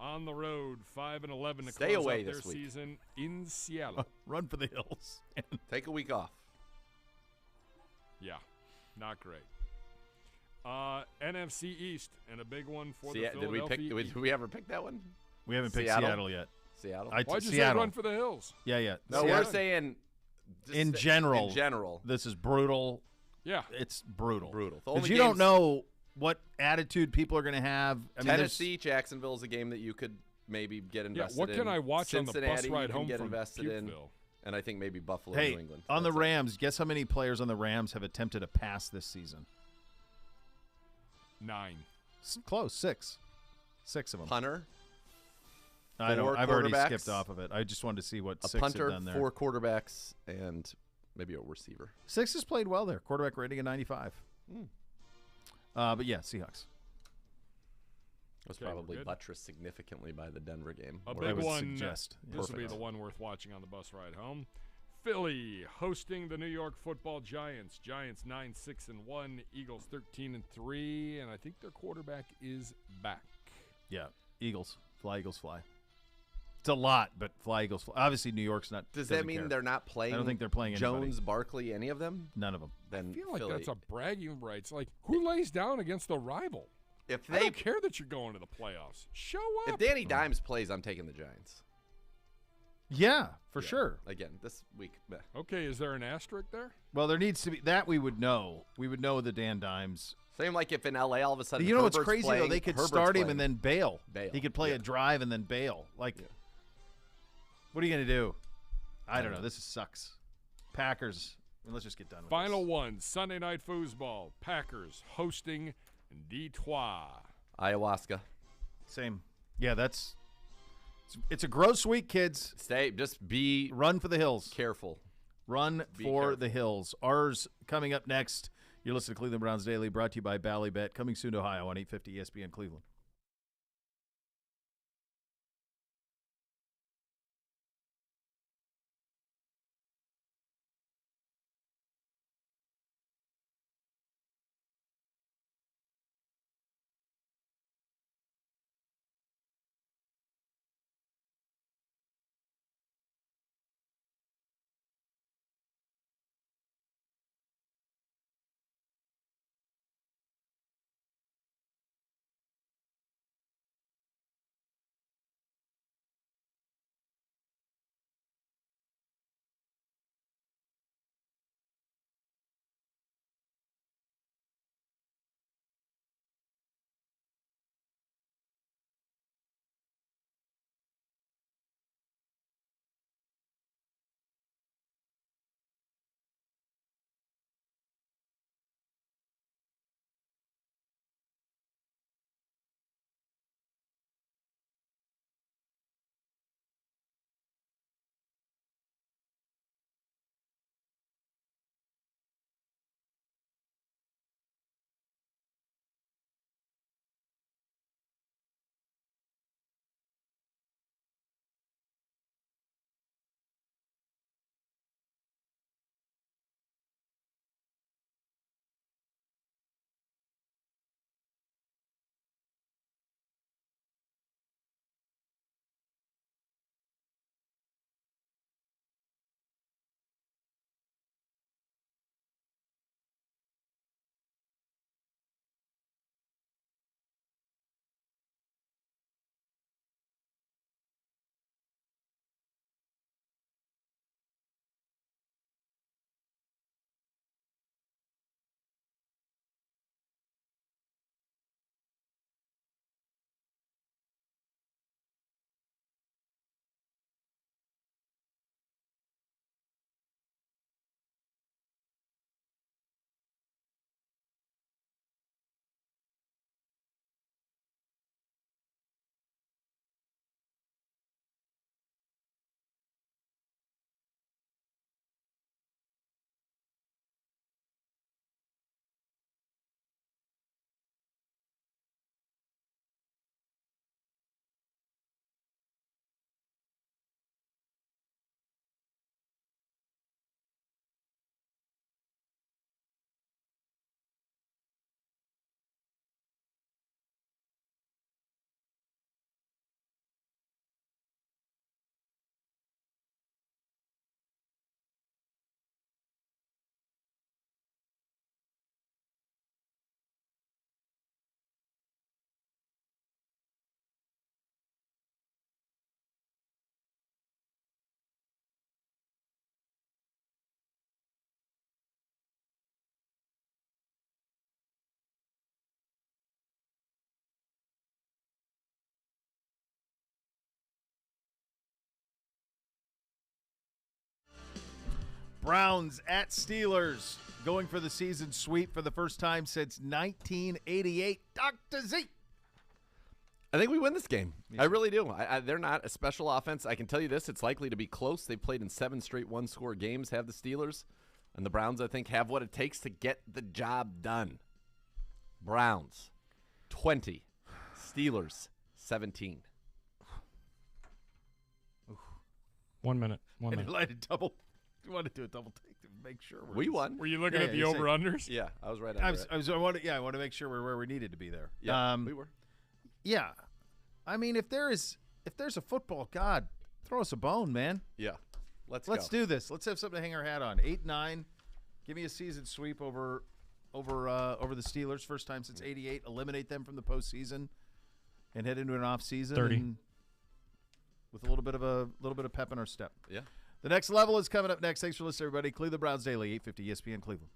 on the road, 5-11 to Stay close away out their this week. season in Seattle. Run for the hills. Take a week off. Yeah, not great. NFC East, and a big one for the Did Philadelphia did we ever pick that one? We haven't picked Seattle yet. Seattle? Why'd you Seattle. say run for the hills? Yeah. No, Seattle. we're saying in general. In general. This is brutal. Yeah. It's brutal. Brutal. The Because only you don't games- know what attitude people are going to have. I mean, there's- Tennessee, Jacksonville is a game that you could maybe get invested what in. can I watch on the bus Cincinnati, ride you can home get from invested in. Pukeville? And I think maybe Buffalo, Hey, New England. on the That's it. Rams, guess how many players on the Rams have attempted a pass this season? 9. Close. 6. 6 of them. Punter. I've 4 already quarterbacks, skipped off of it. I just wanted to see what a 6 punter, had done there. 4 quarterbacks, and maybe a receiver. 6 has played well there. Quarterback rating of 95. But yeah, Seahawks. Was Okay, we're probably good. buttressed significantly by the Denver game. A Or big I would one. suggest. This will be the one worth watching on the bus ride home. Philly hosting the New York Football Giants. Giants 9-6-1, Eagles 13-3, and I think their quarterback is back. Yeah, Eagles. Fly, Eagles, fly. It's a lot, but fly, Eagles, fly. Obviously, New York's not. Does that doesn't mean care. they're not playing? I don't think they're playing anybody. Jones, Barkley, any of them? None of them. Then I feel like Philly. that's a bragging rights. Like, who lays down against a rival? If I they don't care that you're going to the playoffs. Show up. If Danny Dimes plays, I'm taking the Giants. Yeah, for sure. Again, this week. meh. Okay, is there an asterisk there? Well, there needs to be that we would know. We would know the Dan Dimes. Same like if in LA all of a sudden. You know what's Herbert's crazy playing, though? They could Herbert's start him playing. and then bail. Bail. He could play a drive and then bail. Like, what are you going to do? I don't know. This sucks. Packers. I mean, let's just get done with Final one, Sunday Night Foosball. Packers hosting Detroit. Ayahuasca. Same. Yeah, it's a gross week, kids. Just be run for the hills. Careful. Run Be for careful. the hills. Ours coming up next. You're listening to Cleveland Browns Daily, brought to you by Ballybet. Coming soon to Ohio on 850 ESPN Cleveland. Browns at Steelers, going for the season sweep for the first time since 1988. Dr. Z. I think we win this game. I really do. They're not a special offense. I can tell you this. It's likely to be close. They've played in 7 straight one-score games, have the Steelers. And the Browns, I think, have what it takes to get the job done. Browns, 20. Steelers, 17. 1 minute. 1 And minute. you want to do a double take to make sure We won. Were you looking at the over-unders? Yeah, I was right under it. I want to make sure we're where we needed to be there. Yeah, we were. Yeah. I mean, if there's a football god, throw us a bone, man. Yeah. Let's do this. Let's have something to hang our hat on. 8-9. Give me a season sweep over the Steelers. First time since '88. Eliminate them from the postseason and head into an off season 30. with a little bit of pep in our step. Yeah. The next level is coming up next. Thanks for listening, everybody. Cleveland Browns Daily, 850 ESPN Cleveland.